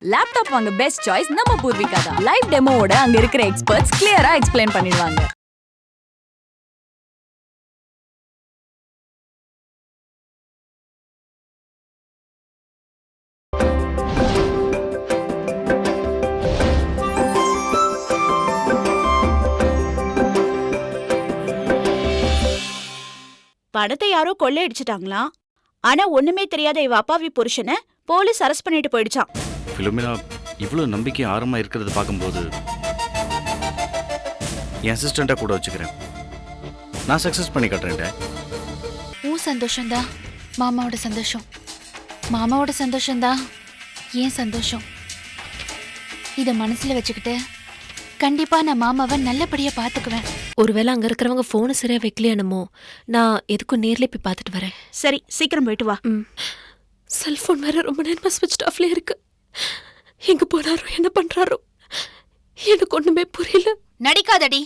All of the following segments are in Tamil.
லேப்டாப் வாங்க பெஸ்ட் சாய்ஸ் நம்ம பூர்விகா தான். லைவ் டெமோவோட அங்க இருக்கிற எக்ஸ்பர்ட்ஸ் கிளியரா எக்ஸ்பிளைன் பண்ணிடுவாங்க. பணத்தை யாரோ கொள்ளையடிச்சிட்டாங்களாம். ஆனா ஒண்ணுமே தெரியாத இவ அப்பாவி புருஷனை போலீஸ் அரெஸ்ட் பண்ணிட்டு போயிடுச்சான். ஃபிலோமினா இவ்வளவு நம்பிக்கை ஆரமா இருக்கிறது பார்க்கும்போது என் அசிஸ்டண்டா கூட வச்சுக்கிறேன். நான் சக்சஸ் பண்ணி காட்டுறேன். உன் சந்தோஷம்தான் மாமாவோட சந்தோஷம், மாமாவோட சந்தோஷம்தான் ஏன் சந்தோஷம். இத மனசுல வச்சுக்கிட்டு கண்டிப்பா நான் மாமாவை நல்லபடியா பாத்துக்குவேன். ஒருவேளை அங்க இருக்கிறவங்க போனை சரியா வைக்கலையானுமோ, நான் எதுக்கும் நேர்ல போய் பார்த்துட்டு வரேன். சரி, சீக்கிரம் போயிட்டு வா. செல்போன் வேற ரொம்ப நேரமா ஸ்விட்ச் ஆஃப்ல இருக்கு. எங்க போனாரோ என்ன பண்றாரோ எனக்கு ஒண்ணுமே புரியல. நடிக்காதடி,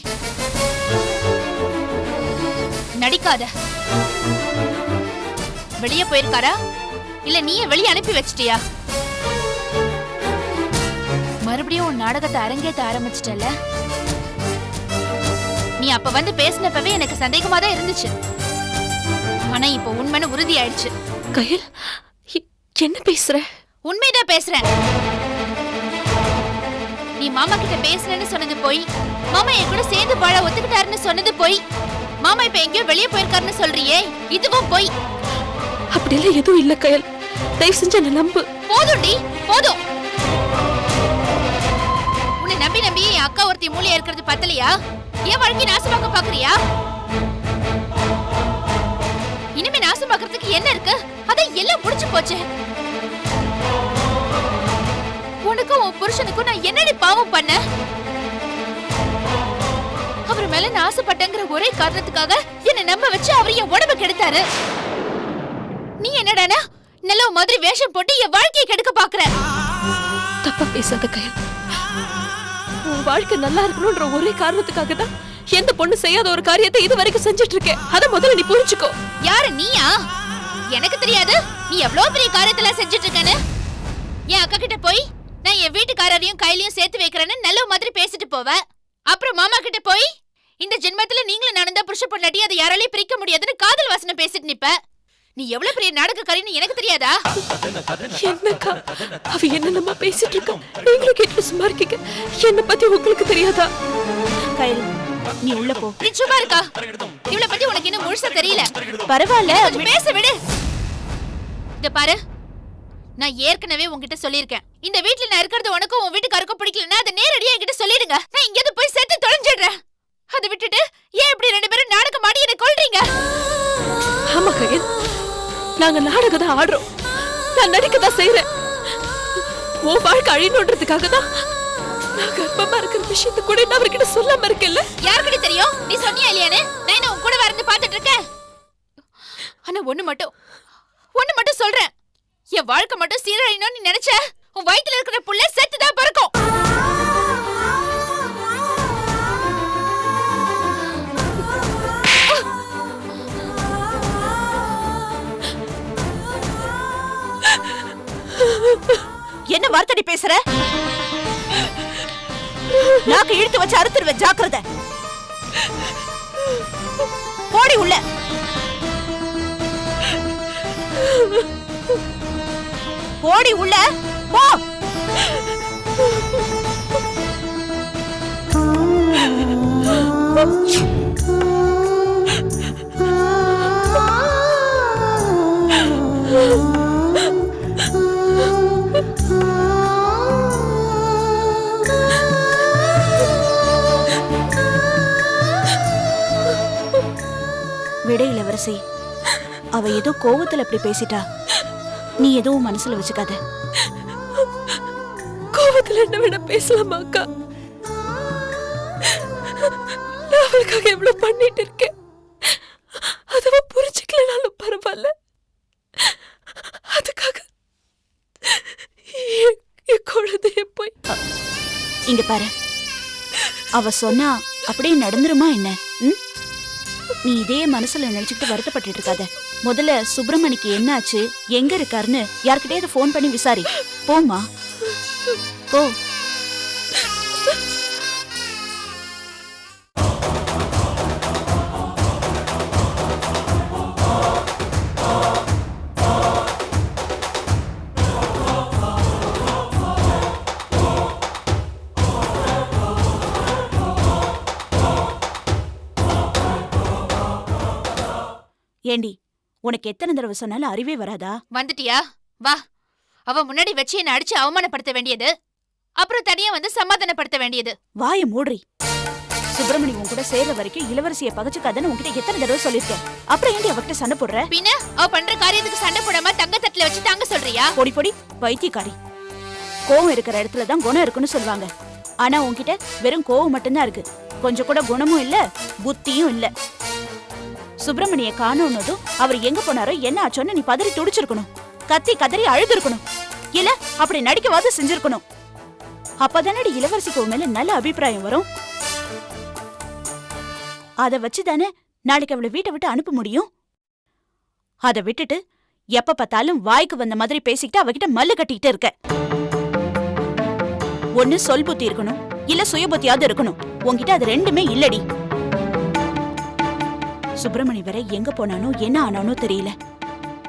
நடிக்காத. வெளியே போயிருக்காரா இல்ல நீயே வெளியே அனுப்பி வச்சிட்டியா? மறுபடியும் உன் நாடகத்தை அரங்கேற்ற ஆரம்பிச்சிட்டல. நீ அப்ப வந்து பேசினப்பவே எனக்கு சந்தேகமா தான் இருந்துச்சு. ஆனா இப்ப உண்மைன்னு உறுதி ஆயிடுச்சு. கயல், என்ன பேசுற? உண்மைதான் பேசுறேன். நீ மாமா கிட்ட பேசுறேன்னு சொன்னது போய், மாமா என் கூட சேர்ந்து வாழ ஒத்துக்கிட்டாருன்னு சொன்னது போய், மாமா இப்ப எங்கேயோ வெளியே போயிருக்காருன்னு சொல்றியே, இதுவும் போய். அப்படியெல்லாம் எதுவும் இல்ல கயல், தயவு செஞ்சு என்ன நம்பு. போதும்டி, போதும். உன்னை நம்பி நம்பி என் அக்கா ஒருத்தி மூலியா இருக்கிறது பத்தலையா? என் வாழ்க்கை நாசமாக்க பாக்குறியா? இனிமே நாசமாக்கிறதுக்கு என்ன இருக்கு? அதான் எல்லாம் முடிச்சு போச்சு. உனக்கும் உன் புருஷனுக்கும் நான் என்னடி பாவம் பண்ண? அவர் மேல நான் ஆசைப்பட்டங்கிற ஒரே காரணத்துக்காக என்ன நம்ப வச்சு அவர் என் உடம்பு கெடுத்தாரு. நீ என்னடானா நல்ல மாதிரி வேஷம் போட்டு என் வாழ்க்கையை கெடுக்க பாக்குற. தப்பா பேசாத கயல். உன் வாழ்க்கை நல்லா இருக்கணும்ன்ற ஒரே காரணத்துக்காக தான் எந்த பொண்ணு செய்யாத ஒரு காரியத்தை இது வரைக்கும் செஞ்சுட்டு இருக்கேன். அத முதல்ல நீ புரிஞ்சுக்கோ. யாரு நீயா? எனக்கு தெரியாது நீ எவ்வளவு பெரிய காரியத்துல செஞ்சுட்டு இருக்கேன்னு. என் அக்கா கிட்ட போய் நான் என் வீட்டுக்காரரையும் கையிலையும் சேர்த்து வைக்கிறேன்னு நல்ல மாதிரி பேசிட்டு போவேன். அப்புறம் மாமா கிட்ட போய் இந்த ஜென்மத்துல நீங்களும் நடந்தா புருஷ பொண்டாட்டி அதை யாராலையும் பிரிக்க முடியாதுன்னு காதல் வாசனை பேசிட்டு நிப்ப. நீ எவ்வளவு பெரிய நாடகக்காரின்னு எனக்கு தெரியாதா? என்னக்கா அவ என்னென்னமா பேசிட்டு இருக்கா? நீங்களும் கேட்டு சும்மா இருக்கீங்க. என்ன பத்தி உங்களுக்கு தெரியாதா? கயல், நீ உள்ள போ. நீ சும்மா இருக்கா? இவளை பத்தி உனக்கு இன்னும் முழுசா தெரியல. பரவாயில்ல, பேச விடு. இத பாரு, நான் ஏற்கனவே உன்கிட்ட சொல்லியிருக்கேன். இந்த வீட்டுல நான் இருக்கிறது உனக்கும் உன் வீட்டுக்காருக்கும் பிடிக்கலன்னா அதை நேரடியா என்கிட்ட சொல்லிடுங்க. நான் இங்கேருந்து போய் சேர்த்து தொலைஞ்சிடுறேன். அதை விட்டுட்டு ஏன் இப்படி ரெண்டு பேரும் நாடகம் ஆடி என்னை கொல்றீங்க? ஆமா கயல், நாங்க நாடகம் தான் ஆடுறோம். நான் நடிக்கதான் செய்யறேன். உன் வாழ்க்கை அழியணுன்றதுக்காக தான் நான் கர்ப்பமா இருக்கிற விஷயத்த கூட நான் அவர்கிட்ட சொல்லாம இருக்கேன்ல. யாருக்கிட்ட தெரியும் நீ சொன்னியா இல்லையான்னு? நான் என்ன உன் கூட வருந்து பாத்துட்டு இருக்கேன். ஆனா ஒண்ணு மட்டும் சொல்றேன். என் வாழ்க்கை மட்டும் சீரழியணும்னு நீ நினைச்ச, உன் வயித்துல இருக்கிற புள்ள செத்துதான் பிறக்கும். என்ன வார்த்தடி பேசுற? நாக்கு இழுத்து வச்சு அறுத்துருவேன், ஜாக்கிரதை. போடி உள்ள. போடி உள்ள போ. விட இளவரசி, அவ ஏதோ கோவத்துல அப்படி பேசிட்டா. நீ எதுவும் மனசுல வச்சுக்காத. கோவத்துல என்ன வேணா பேசலாமா அக்கா? நான் அவளுக்காக எவ்வளவு பண்ணிட்டு இருக்கேன். அதவ புரிஞ்சுக்கலனாலும் பரவாயில்ல. அதுக்காக என் குழந்தைய போய் இங்க பாரு, அவ சொன்னா அப்படியே நடந்துருமா என்ன? நீ இதே மனசுல நினைச்சுட்டு வருத்தப்பட்டு இருக்காத. முதல்ல சுப்பிரமணிக்கு என்ன ஆச்சு, எங்க இருக்காருன்னு யார்கிட்டயாவது போன் பண்ணி விசாரி. போமா. போ. ஏண்டி, உனக்கு எத்தனை தடவை சொன்னாலும் அறிவே வராதா? வந்துட்டியா? வா. அவ முன்னாடி வச்சு என்ன அடிச்சு அவமானப்படுத்த வேண்டியது, அப்புறம் தனியா வந்து சமாதானப்படுத்த வேண்டியது. வாய மூடுறி. சுப்பிரமணி உன் கூட சேர்ற வரைக்கும் இளவரசிய பகச்சுக்காதன்னு உன்கிட்ட எத்தனை தடவை சொல்லிருக்கேன். அப்புறம் ஏண்டி அவகிட்ட சண்டை போடுற? பின்ன அவ பண்ற காரியத்துக்கு சண்டை போடாம தங்க தட்டுல வச்சு தாங்க சொல்றியா? பொடி பொடி வைத்தியக்காரி. கோவம் இருக்கிற இடத்துலதான் குணம் இருக்குன்னு சொல்லுவாங்க. ஆனா உன்கிட்ட வெறும் கோவம் மட்டும்தான் இருக்கு. கொஞ்சம் கூட குணமும் இல்ல, புத்தியும் இல்ல. சுப்பிரமணிய காணோன்னதும் அவர் எங்க போனாரோ என்ன ஆச்சோன்னு நீ பதறி துடிச்சிருக்கணும். கத்தி கதறி அழுதுருக்கணும். இல்ல அப்படி நடிக்கவாது செஞ்சிருக்கணும். அப்பதானடி இளவரசிக்கு உன் மேல நல்ல அபிப்பிராயம் வரும். அத வச்சுதானே நாளைக்கு அவளை வீட்டை விட்டு அனுப்ப முடியும். அத விட்டுட்டு எப்ப பார்த்தாலும் வாய்க்கு வந்த மாதிரி பேசிக்கிட்டு அவகிட்ட மல்லு கட்டிக்கிட்டு இருக்க. ஒண்ணு சொல் புத்தி இருக்கணும், இல்ல சுய புத்தியாவது இருக்கணும். உன்கிட்ட அது ரெண்டுமே இல்லடி. சுப்பிரமணி வரை எங்க போனானோ என்ன ஆனானோ தெரியல.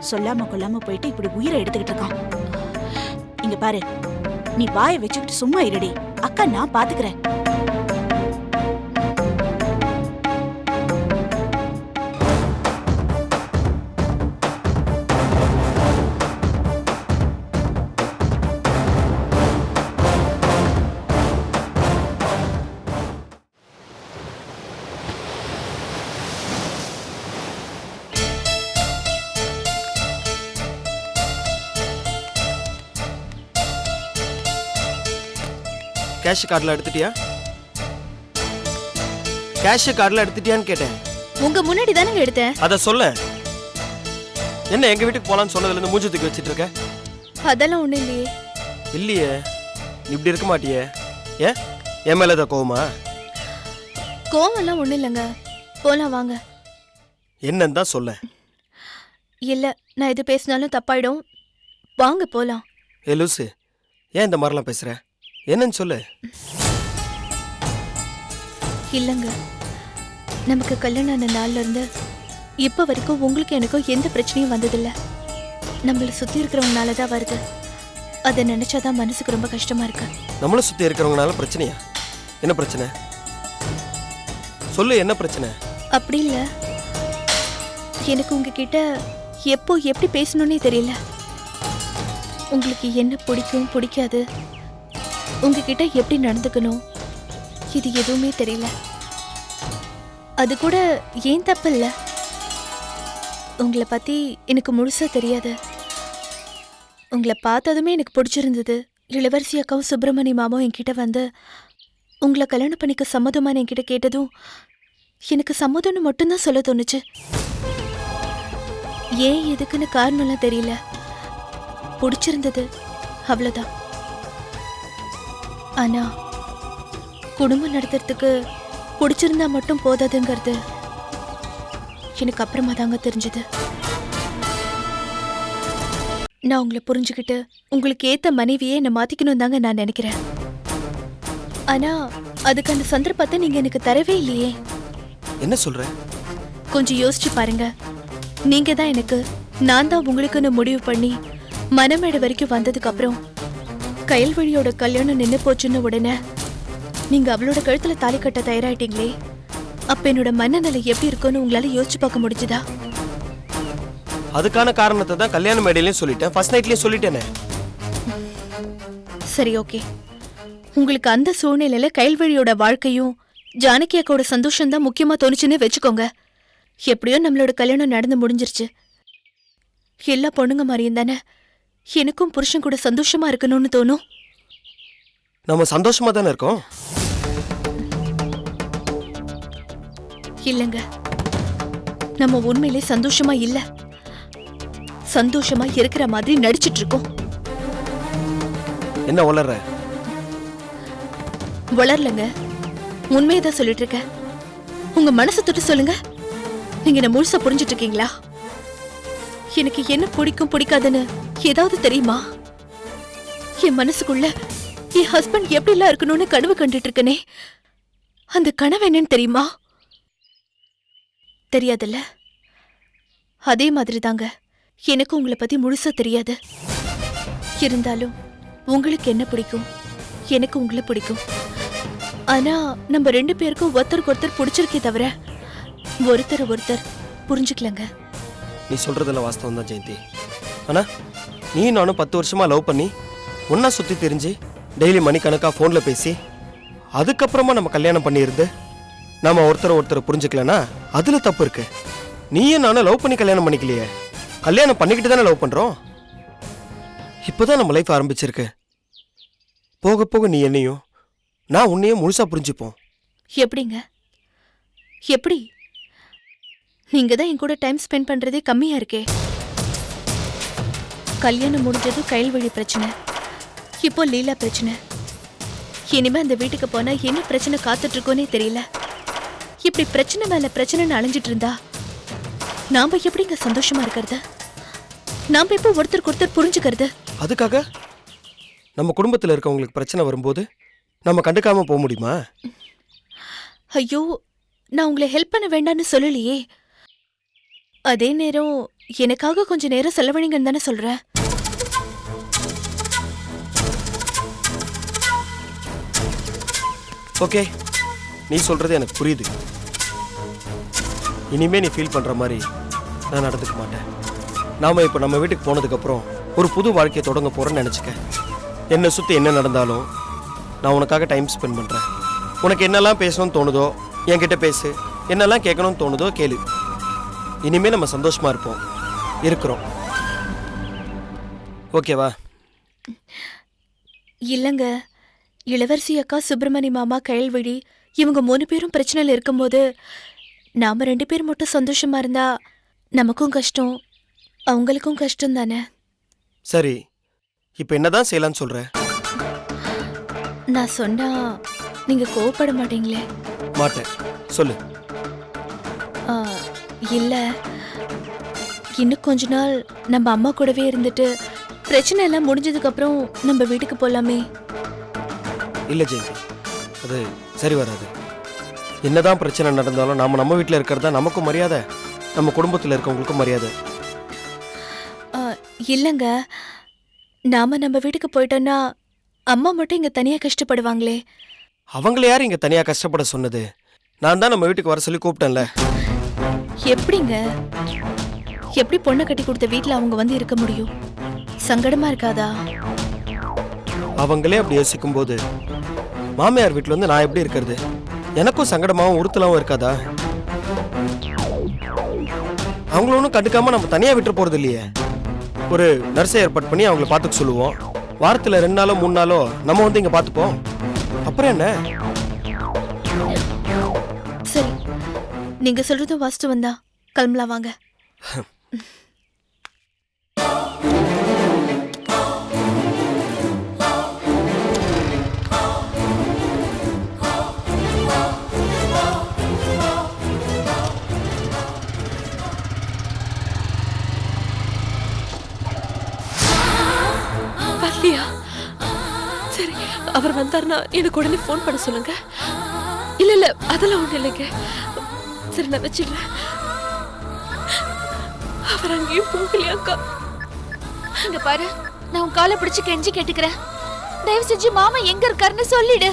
சொல்லாம கொள்ளாம போயிட்டு இப்படி உயிரை எடுத்துக்கிட்டு இருக்கான். இங்க பாரு, நீ வாயை வச்சுக்கிட்டு சும்மா இருடி. அக்கா நான் பாத்துக்கிறேன். கேஷ் கார்டில் எடுத்துட்டியா? கேஷ் கார்டில் எடுத்துட்டியான்னு கேட்டேன். உங்க முன்னாடி தானங்க எடுத்தேன். அத சொல்ல. என்ன எங்க வீட்டுக்கு போலான்னு சொன்னதுல இருந்து மூஞ்சி தூக்கி வச்சிட்டு இருக்க? அதெல்லாம் ஒண்ணு இல்லையே. இல்லையே, நீ இப்படி இருக்க மாட்டியே. ஏன் என் மேல ஏதோ கோவமா? கோவம் எல்லாம் ஒண்ணு இல்லைங்க. போலாம் வாங்க. என்னன்னு தான் சொல்ல. இல்ல, நான் எது பேசினாலும் தப்பாயிடும். வாங்க போலாம். ஏ லூசு, ஏன் இந்த மாதிரிலாம் பேசுற? என்னன்னு சொல்லு. இல்லங்க, நமக்கு கல்யாணம் ஆன நாள்ல இருந்து இப்ப வரைக்கும் உங்களுக்கு எனக்கும் எந்த பிரச்சனையும் வந்ததில்ல. நம்மள சுத்தி இருக்கிறவங்கனாலதான் வருது. அதை நினைச்சாதான் மனசுக்கு ரொம்ப கஷ்டமா இருக்கு. நம்மள சுத்தி இருக்கிறவங்கனால பிரச்சனையா? என்ன பிரச்சனை சொல்லு, என்ன பிரச்சனை? அப்படி இல்ல, எனக்கு உங்ககிட்ட எப்போ எப்படி பேசணும்னே தெரியல. உங்களுக்கு என்ன பிடிக்கும் பிடிக்காது, உங்ககிட்ட எப்படி நடந்துக்கணும், இது எதுவுமே தெரியல. அது கூட ஏன் தப்பு இல்ல. உங்களை பத்தி எனக்கு முழுசா தெரியாது. உங்களை பார்த்ததுமே எனக்கு பிடிச்சிருந்தது. இளவரசி அக்காவும் சுப்பிரமணி மாமாவும் என்கிட்ட வந்து உங்களை கல்யாணம் பண்ணிக்க சம்மதமான என்கிட்ட கேட்டதும் எனக்கு சம்மதம்னு மட்டும்தான் சொல்ல தோணுச்சு. ஏன் எதுக்குன்னு காரணம்லாம் தெரியல. பிடிச்சிருந்தது, அவ்வளவுதான். ஆனா குடும்பம் நடத்துறதுக்கு பிடிச்சிருந்தா மட்டும் போதாதுங்கிறது எனக்கு அப்புறமா தாங்க தெரிஞ்சது. நான் உங்களை புரிஞ்சுக்கிட்டு உங்களுக்கு ஏத்த மனைவியே என்னை மாத்திக்கணும் தாங்க நான் நினைக்கிறேன். ஆனா அதுக்கான சந்தர்ப்பத்தை நீங்க எனக்கு தரவே இல்லையே. என்ன சொல்ற? கொஞ்சம் யோசிச்சு பாருங்க. நீங்க தான் எனக்கு, நான் தான் உங்களுக்குன்னு முடிவு பண்ணி மனமேடை வரைக்கும் வந்ததுக்கு அப்புறம் கயல்வழியோட கல்யாணம் நின்று போச்சுன்னு உடனே நீங்க அவளோட கழுத்துல தாலி கட்ட தயாராயிட்டீங்களே, அப்ப என்னோட மனநிலை எப்படி இருக்கும்னு உங்களால யோசிச்சு பார்க்க முடிஞ்சுதா? அதுக்கான காரணத்தை தான் கல்யாண மேடையிலயும் சொல்லிட்டேன், ஃபர்ஸ்ட் நைட்லயும் சொல்லிட்டேனே. சரி, ஓகே. உங்களுக்கு அந்த சூழ்நிலையில கயல்வழியோட வாழ்க்கையும் ஜானகி அக்காவோட சந்தோஷம் தான் முக்கியமா தோணுச்சுன்னு வச்சுக்கோங்க. எப்படியோ நம்மளோட கல்யாணம் நடந்து முடிஞ்சிருச்சு. எல்லா பொண்ணுங்க மாதிரியும் தானே எனக்கும் புருஷன் கூட சந்தோஷமா இருக்கணும்னு தோணும். நம்ம சந்தோஷமா தானே இருக்கோம். இல்லங்க, நம்ம உண்மையிலே சந்தோஷமா இல்ல. சந்தோஷமா இருக்கிற மாதிரி நடிச்சிட்டு இருக்கோம். என்ன வளர்ற? வளரலங்க, உண்மையதான் சொல்லிட்டு இருக்க. உங்க மனசை தொட்டு சொல்லுங்க. நீங்க என்ன முழுசா புரிஞ்சிட்டு இருக்கீங்களா? எனக்கு என்ன பிடிக்கும் பிடிக்காதுன்னு ஏதாவது தெரியுமா? என் மனசுக்குள்ள என் ஹஸ்பண்ட் எப்படிலாம் இருக்கணும்னு கனவு கண்டுட்டு இருக்கனே, அந்த கனவு என்னன்னு தெரியுமா? தெரியாதுல்ல? அதே மாதிரி தாங்க எனக்கு உங்களை பத்தி முழுசா தெரியாது. இருந்தாலும் உங்களுக்கு என்ன பிடிக்கும், எனக்கு உங்களை பிடிக்கும். ஆனா நம்ம 2 பேருக்கும் ஒருத்தருக்கு ஒருத்தர் பிடிச்சிருக்கே தவிர ஒருத்தர் புரிஞ்சுக்கலங்க. நீ சொல்றதெல்லாம் வாஸ்தவம் தான் ஜெயந்தி. ஆனா நீ நானும் 10 வருஷமா லவ் பண்ணி ஒன்னா சுத்தி தெரிஞ்சு டெய்லி மணிக்கணக்கா ஃபோன்ல பேசி அதுக்கப்புறமா நம்ம கல்யாணம் பண்ணியிருந்து நாம ஒருத்தர் புரிஞ்சுக்கலனா அதுல தப்பு இருக்கு. நீயும் நானும் லவ் பண்ணி கல்யாணம் பண்ணிக்கலையே, கல்யாணம் பண்ணிக்கிட்டு தானே லவ் பண்றோம். இப்போதான் நம்ம லைஃப் ஆரம்பிச்சிருக்கு. போக போக நீ என்னையும் நான் உன்னையும் முழுசா புரிஞ்சுப்போம். எப்படிங்க? எப்படி? நீங்க தான் என் கூட டைம் ஸ்பெண்ட் பண்றதே கம்மியா இருக்கே. கல்யாணம் முடிஞ்சதும் கைல்வழி பிரச்சனை, இப்போ லீலா பிரச்சனை. இனிமே அந்த வீட்டுக்கு போனா என்ன பிரச்சனை காத்துட்டு இருக்கோன்னே தெரியல. இப்படி பிரச்சனை மேல பிரச்சனைன்னு அலைஞ்சிட்டு இருந்தா நாம எப்படிங்க சந்தோஷமா இருக்கிறது? நாம இப்போ ஒருத்தருக்கு ஒருத்தர் புரிஞ்சுக்கிறது? அதுக்காக நம்ம குடும்பத்தில் இருக்கவங்களுக்கு பிரச்சனை வரும்போது நம்ம கண்டுக்காம போக முடியுமா? ஐயோ, நான் உங்களை ஹெல்ப் பண்ண வேண்டாம்னு சொல்லலையே. அதே நேரம் எனக்காக கொஞ்சம் நேரம் செலவழிங்கன்னு தானே சொல்றேன். ஓகே, நீ சொல்றது எனக்கு புரியுது. இனிமே நீ ஃபீல் பண்ற மாதிரி நான் நடந்துக்க மாட்டேன். நாம இப்போ நம்ம வீட்டுக்கு போனதுக்கு அப்புறம் ஒரு புது வாழ்க்கையை தொடங்க போறேன்னு நினைச்சுக்க. என்னை சுத்தி என்ன நடந்தாலும் நான் உனக்காக டைம் ஸ்பெண்ட் பண்றேன். உனக்கு என்னெல்லாம் பேசணும்னு தோணுதோ என்கிட்ட பேசு, என்னெல்லாம் கேட்கணும்னு தோணுதோ கேளு. இனிமே நம்ம சந்தோஷமா இருப்போம், இருக்கிறோம். ஓகேவா? இல்லங்க, இளவரசி அக்கா, சுப்பிரமணி மாமா, கைல்வழி இவங்க 3 பேரும் பிரச்சனையில் இருக்கும்போது நாம 2 பேர் மட்டும் சந்தோஷமா இருந்தா நமக்கும் கஷ்டம், அவங்களுக்கும் கஷ்டம் தானே. சரி, இப்போ என்னதான் செய்யலாம்னு சொல்ற? நான் சொன்னா நீங்க கோவப்பட மாட்டீங்களே? மாட்டேன், சொல்லு. ஆ, இல்ல, இன்னும் கொஞ்ச நாள் நம்ம அம்மா கூடவே இருந்துட்டு பிரச்சனை எல்லாம் முடிஞ்சதுக்கு அப்புறம் நம்ம வீட்டுக்கு போலாமே. இல்ல ஜெயந்தி, அது சரி வராது. என்னதான் பிரச்சனை நடந்தாலும் நாம நம்ம வீட்டில் இருக்கிறதா நமக்கும் மரியாதை, நம்ம குடும்பத்தில் இருக்கவங்களுக்கும் மரியாதை. இல்லங்க, நாம நம்ம வீட்டுக்கு போயிட்டோம்னா அம்மா மட்டும் இங்க தனியா கஷ்டப்படுவாங்களே. அவங்கள யார் இங்க தனியா கஷ்டப்பட சொன்னது? நான் தான் நம்ம வீட்டுக்கு வர சொல்லி கூப்பிட்டேன்ல. எப்படிங்க? எப்படி பொண்ணை கட்டி கொடுத்த வீட்டுல அவங்க வந்து இருக்க முடியும்? சங்கடமா இருக்காதா? அவங்களே அப்படி யோசிக்கும் போது மாமியார் வீட்டுல வந்து நான் எப்படி இருக்கிறது? எனக்கும் சங்கடமாவும் உறுத்தலாவும் இருக்காதா? அவங்கள ஒன்றும் கண்டுக்காம நம்ம தனியா விட்டு போறது இல்லையே. ஒரு நர்ஸை ஏற்பாடு பண்ணி அவங்கள பார்த்துக்க சொல்லுவோம். வாரத்துல 2 நாளோ 3 நாளோ நம்ம வந்து இங்க பார்த்துப்போம். அப்புறம் என்ன? சரி, நீங்க சொல்றதும் வாஸ்தவம் தான். கிளம்பலாம் வாங்க. சரி, அவர் வந்தாருன்னா எனக்கு உடனே போன் பண்ண சொல்லுங்க. இல்ல அதெல்லாம் ஒண்ணு இல்லைங்க. சரி, நான் வச்சிடுறேன். அவர் அங்கேயும் போகலையாக்கா? இங்க பாரு, நான் உன் காலை பிடிச்சு கெஞ்சி கேட்டுக்கிறேன். தயவு செஞ்சு மாமா எங்க இருக்காருன்னு சொல்லிடு.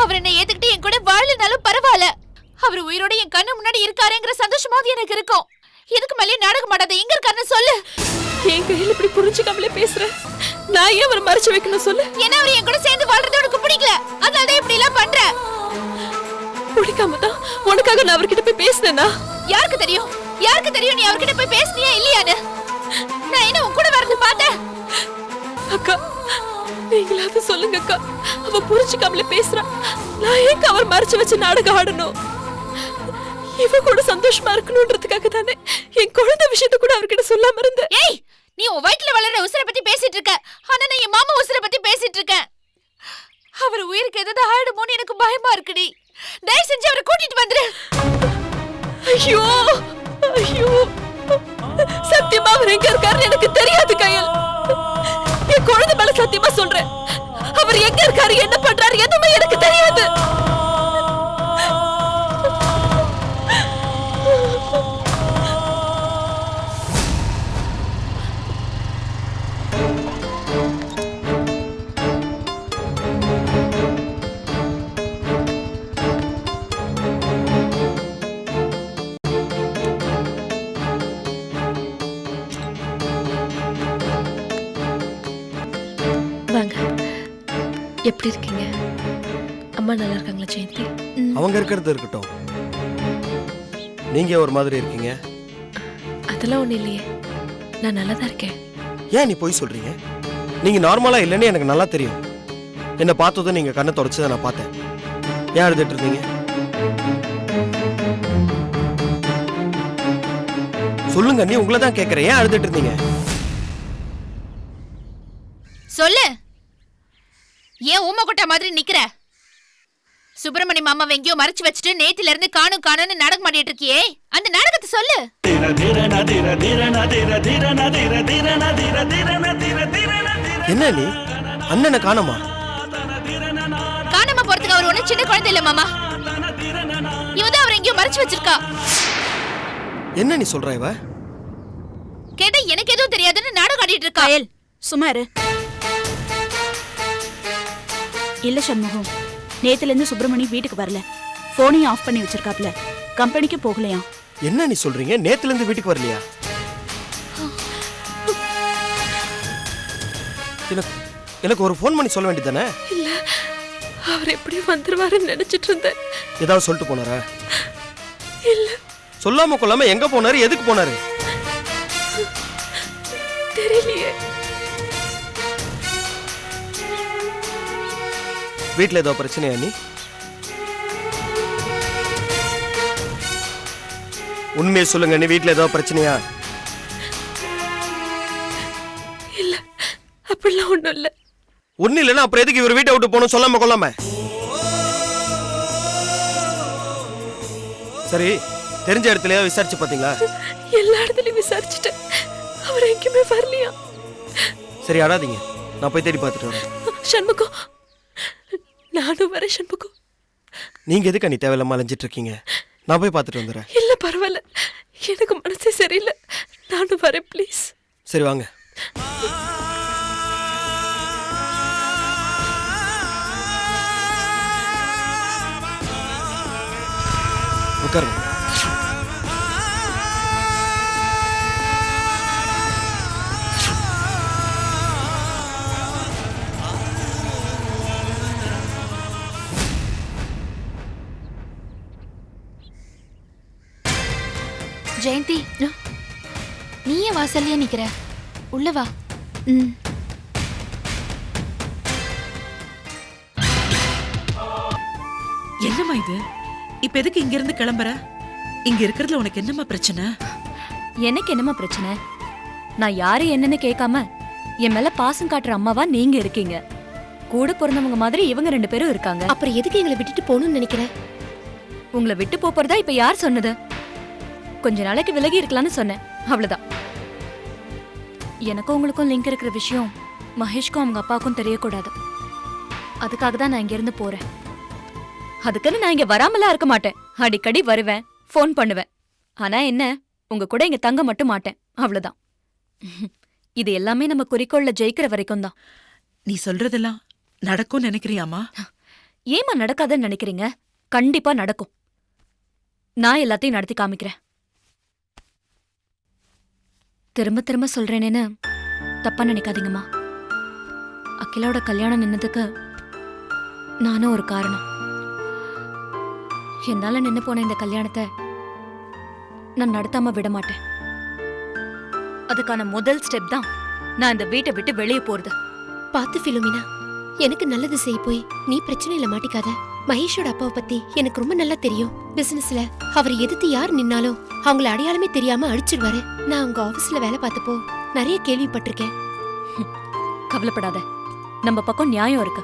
அவர் என்ன ஏத்துக்கிட்டு என் கூட வாழலனாலும் பரவாயில்ல. அவர் உயிரோட என் கண்ணு முன்னாடி இருக்காருங்கிற சந்தோஷமாவது எனக்கு இருக்கும். எதுக்கு மேலே நாடகம் ஆடாத, எங்க இருக்காருன்னு சொல்லு. என் கையில் இப்படி புரிஞ்சுக்காமலே பேசுறேன். நான் ஏன் அவரை மறைச்சு வைக்கணும் சொல்லு? ஏன்னா அவர் என் கூட சேர்ந்து வாழ்றது உனக்கு பிடிக்கல, அதனாலதான் இப்படி எல்லாம் பண்ற. பிடிக்காம தான் உனக்காக நான் அவர்கிட்ட போய் பேசினேனா? யாருக்கு தெரியும், யாருக்கு தெரியும் நீ அவர்கிட்ட போய் பேசினியா இல்லையான்னு? நான் என்ன உன் கூட வரது பார்த்தேன். அக்கா, நீங்களாவது சொல்லுங்க அக்கா. அவ புரிஞ்சுக்காமலே பேசுறா. நான் ஏன் அவர் மறைச்சு வச்சு நாடகம் ஆடணும்? இவ கூட சந்தோஷமா இருக்கணும்ன்றதுக்காக தானே என் குழந்தை விஷயத்தை கூட அவர்கிட்ட சொல்லாம இருந்தேன். ஏய், நீ உன் வயிற்றுல வளர்ற உசுரை பத்தி பேசிட்டு இருக்க. ஆனா நான் என் மாமா உசுரை பத்தி பேசிட்டு இருக்கேன். அவர் உயிருக்கு ஏதாவது ஆயிடுமோன்னு எனக்கு பயமா இருக்குடி. தயவு செஞ்சு அவரை கூட்டிட்டு வந்துரு. ஐயோ ஐயோ, சத்தியமா அவர் எங்க இருக்காருன்னு எனக்கு தெரியாது கயல். என் குழந்தை மேல சத்தியமா சொல்றேன், அவர் எங்க இருக்காரு, என்ன பண்றாரு, எதுவுமே எனக்கு தெரியாது. வாங்க, எப்படி இருக்கீங்க? அம்மா நல்லா இருக்காங்களா ஜெயந்தி? அவங்க இருக்கிறது இருக்கட்டும், நீங்க ஒரு மாதிரி இருக்கீங்க. அதெல்லாம் ஒண்ணு இல்லையே, நான் நல்லா தான் இருக்கேன். ஏன் நீ போய் சொல்றீங்க? நீங்க நார்மலா இல்லைன்னு எனக்கு நல்லா தெரியும். என்ன பார்த்ததும் நீங்க கண்ணை தொடச்சதை நான் பார்த்தேன். ஏன் அழுதுட்டு இருந்தீங்க? சொல்லுங்க, நீ உங்களை தான் கேட்கறேன். ஏன் அழுதுட்டு இருந்தீங்க? சொல்லு. ஏன் ஊமை கொட்டா மாதிரி நிக்கிற? சுப்பிரமணி மாமாவை எங்கேயோ மறைச்சு வச்சுட்டு நேத்தில இருந்து காணும் காணும்னு நாடகம் மாட்டிட்டு இருக்கியே, அந்த நாடகத்தை சொல்லு. என்ன நீ அண்ணனை காணோமா? காணாம போறதுக்கு அவர் ஒண்ணு சின்ன குழந்தை இல்ல மாமா. இவதான் அவர் எங்கேயோ மறைச்சு வச்சிருக்கா. என்ன நீ சொல்ற? இவ கேட்டா எனக்கு எதுவும் தெரியாதுன்னு நாடகம் ஆடிட்டு இருக்கா. கயல் சும்மா இரு. இல்ல சண்முகம், நேத்துல இருந்து சுப்பிரமணி வீட்டுக்கு வரல. போனையும் ஆஃப் பண்ணி வச்சிருக்காப்ல. கம்பெனிக்கு போகலையா? என்ன நீ சொல்றீங்க? நேத்துல இருந்து வீட்டுக்கு வரலையா? எனக்கு ஒரு ஃபோன் பண்ணி சொல்ல வேண்டியதானே? இல்ல, அவர் எப்படி வந்துருவாருன்னு நினைச்சிட்டு இருந்தேன். ஏதாவது சொல்லிட்டு போனாரா? இல்ல, சொல்லாம கொள்ளாம எங்க போனாரு, எதுக்கு போனாரு? தெரியலையே. வீட்டுல ஏதோ பிரச்சனையா நீ? உண்மையை சொல்லுங்க, நீ வீட்டுல ஏதோ பிரச்சனையா? இல்ல, அப்படிலாம் ஒண்ணும் இல்ல. ஒண்ணு இல்லைன்னா அப்புறம் எதுக்கு இவர் வீட்டை விட்டு போகணும் சொல்லாம கொள்ளாம? சரி, தெரிஞ்ச இடத்துலயா விசாரிச்சு பாத்தீங்களா? எல்லா இடத்துலயும் விசாரிச்சுட்டேன், அவர் எங்கேயுமே வரலையா. சரி, அழாதீங்க, நான் போய் தேடி பார்த்துட்டு வரேன். சண்முகம், நானும் வரேன். சண்முகம், நீங்க எதுக்கு நீ தேவையில்லாம அலைஞ்சிட்டு இருக்கீங்க? நான் போய் பார்த்துட்டு வந்துடுறேன். இல்ல பரவாயில்ல, எனக்கு மனசே சரியில்லை. நானும் வரேன் ப்ளீஸ். சரி வாங்க. உட்காருங்க. ஜெயந்தி, நீ ஏன் வாசல்லையே நிக்கிற? உள்ள வா. என்னம்மா இது? இப்ப எதுக்கு இங்க இருந்து கிளம்புற? இங்க இருக்கிறதுல உனக்கு என்னம்மா பிரச்சனை? எனக்கு என்னமா பிரச்சனை? நான் யாரு என்னன்னு கேட்காம என் மேல பாசம் காட்டுற அம்மாவா நீங்க இருக்கீங்க. கூட பிறந்தவங்க மாதிரி இவங்க 2 பேரும் இருக்காங்க. அப்புறம் எதுக்கு எங்களை விட்டுட்டு போகணும்னு நினைக்கிறேன்? உங்களை விட்டு போறதா இப்ப யார் சொன்னது? கொஞ்ச நாளைக்கு விலகி இருக்கலாம்னு சொன்னேன், அவ்வளவுதான். எனக்கும் உங்களுக்கும் லிங்க் இருக்கிற விஷயம் மகேஷ்க்கும் அவங்க அப்பாவுக்கும் தெரியக்கூடாது. அதுக்காக தான் நான் இங்க இருந்து போறேன். அதுக்குன்னு நான் இங்க வராமலாம் இருக்க மாட்டேன். அடிக்கடி வருவேன், ஃபோன் பண்ணுவேன். ஆனா என்ன, உங்க கூட இங்க தங்க மட்டும் மாட்டேன், அவ்வளவுதான். இது எல்லாமே நம்ம குறிக்கோள்ல ஜெயிக்கிற வரைக்கும் தான். நீ சொல்றதெல்லாம் நடக்கும்னு நினைக்கிறியாமா? ஏமா நடக்காதுன்னு நினைக்கிறீங்க? கண்டிப்பா நடக்கும். நான் எல்லாத்தையும் நடத்தி காமிக்கிறேன். திரும்ப திரும்ப சொல்றேனேன்னு தப்பா நினைக்காதீங்கம்மா. அகிலாவோட கல்யாணம் நின்னதுக்கு நானும் ஒரு காரணம். என்னால நின்னு போன இந்த கல்யாணத்தை நான் நடத்தாம விட மாட்டேன். அதுக்கான முதல் ஸ்டெப் தான் நான் இந்த வீட்டை விட்டு வெளியே போறது. பாத்து பிலோமினா, எனக்கு நல்லது செய்ய போய் நீ பிரச்சனையில மாட்டிக்காத. மகேஷோட அப்பாவை பத்தி எனக்கு ரொம்ப நல்லா தெரியும். பிசினஸ்ல அவர் எதிர்த்து யார் நின்னாலும் அவங்கள அடையாளமே தெரியாம அடிச்சிருவாரு. நான் உங்க ஆபீஸ்ல வேலை பார்த்தப்போ நிறைய கேள்விப்பட்டிருக்கேன். கவலைப்படாத, நம்ம பக்கம் நியாயம் இருக்கு.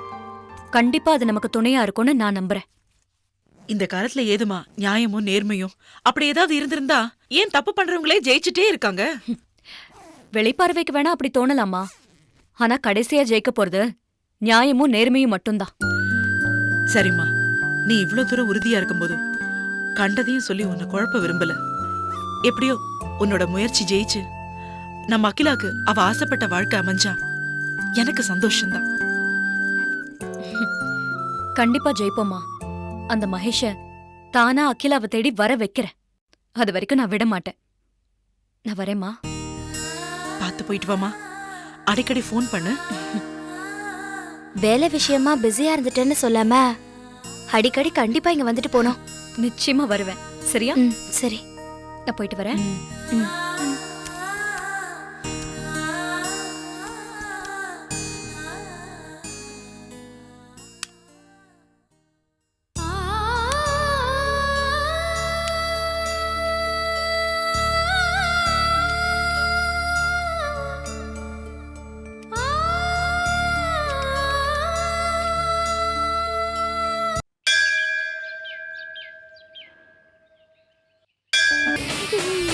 கண்டிப்பா அது நமக்கு துணையா இருக்கும்னு நான் நம்புறேன். இந்த காலத்துல ஏதுமா நியாயமும் நேர்மையும்? அப்படி ஏதாவது இருந்திருந்தா ஏன் தப்பு பண்றவங்களே ஜெயிச்சுட்டே இருக்காங்க? வெளிப்பார்வைக்கு வேணா அப்படி தோணலாமா? ஆனா கடைசியா ஜெயிக்க போறது நியாயமும் நேர்மையும் மட்டும்தான். சரிம்மா, நீ இவ்ளோ தூரம் உறுதியா இருக்கும்போது கண்டதையும் சொல்லி உன்னை குழப்ப விரும்பல. எப்படியோ உன்னோட முயற்சி ஜெயிச்சு நம்ம அகிலாக்கு அவ ஆசைப்பட்ட வாழ்க்கை அமைஞ்சா எனக்கு சந்தோஷம்தான். கண்டிப்பா ஜெயிப்போமா. அந்த மகேஷ தானா அகிலாவை தேடி வர வைக்கிறேன். அது வரைக்கும் நான் விட மாட்டேன். நான் வரேம்மா. பார்த்து போயிட்டு வாமா. அடிக்கடி ஃபோன் பண்ணு. வேலை விஷயமா பிஸியா இருந்துட்டேன்னு சொல்லாம அடிக்கடி கண்டிப்பா இங்க வந்துட்டு போனோம். நிச்சயமா வருவேன். சரியா? சரி, நான் போயிட்டு வரேன்.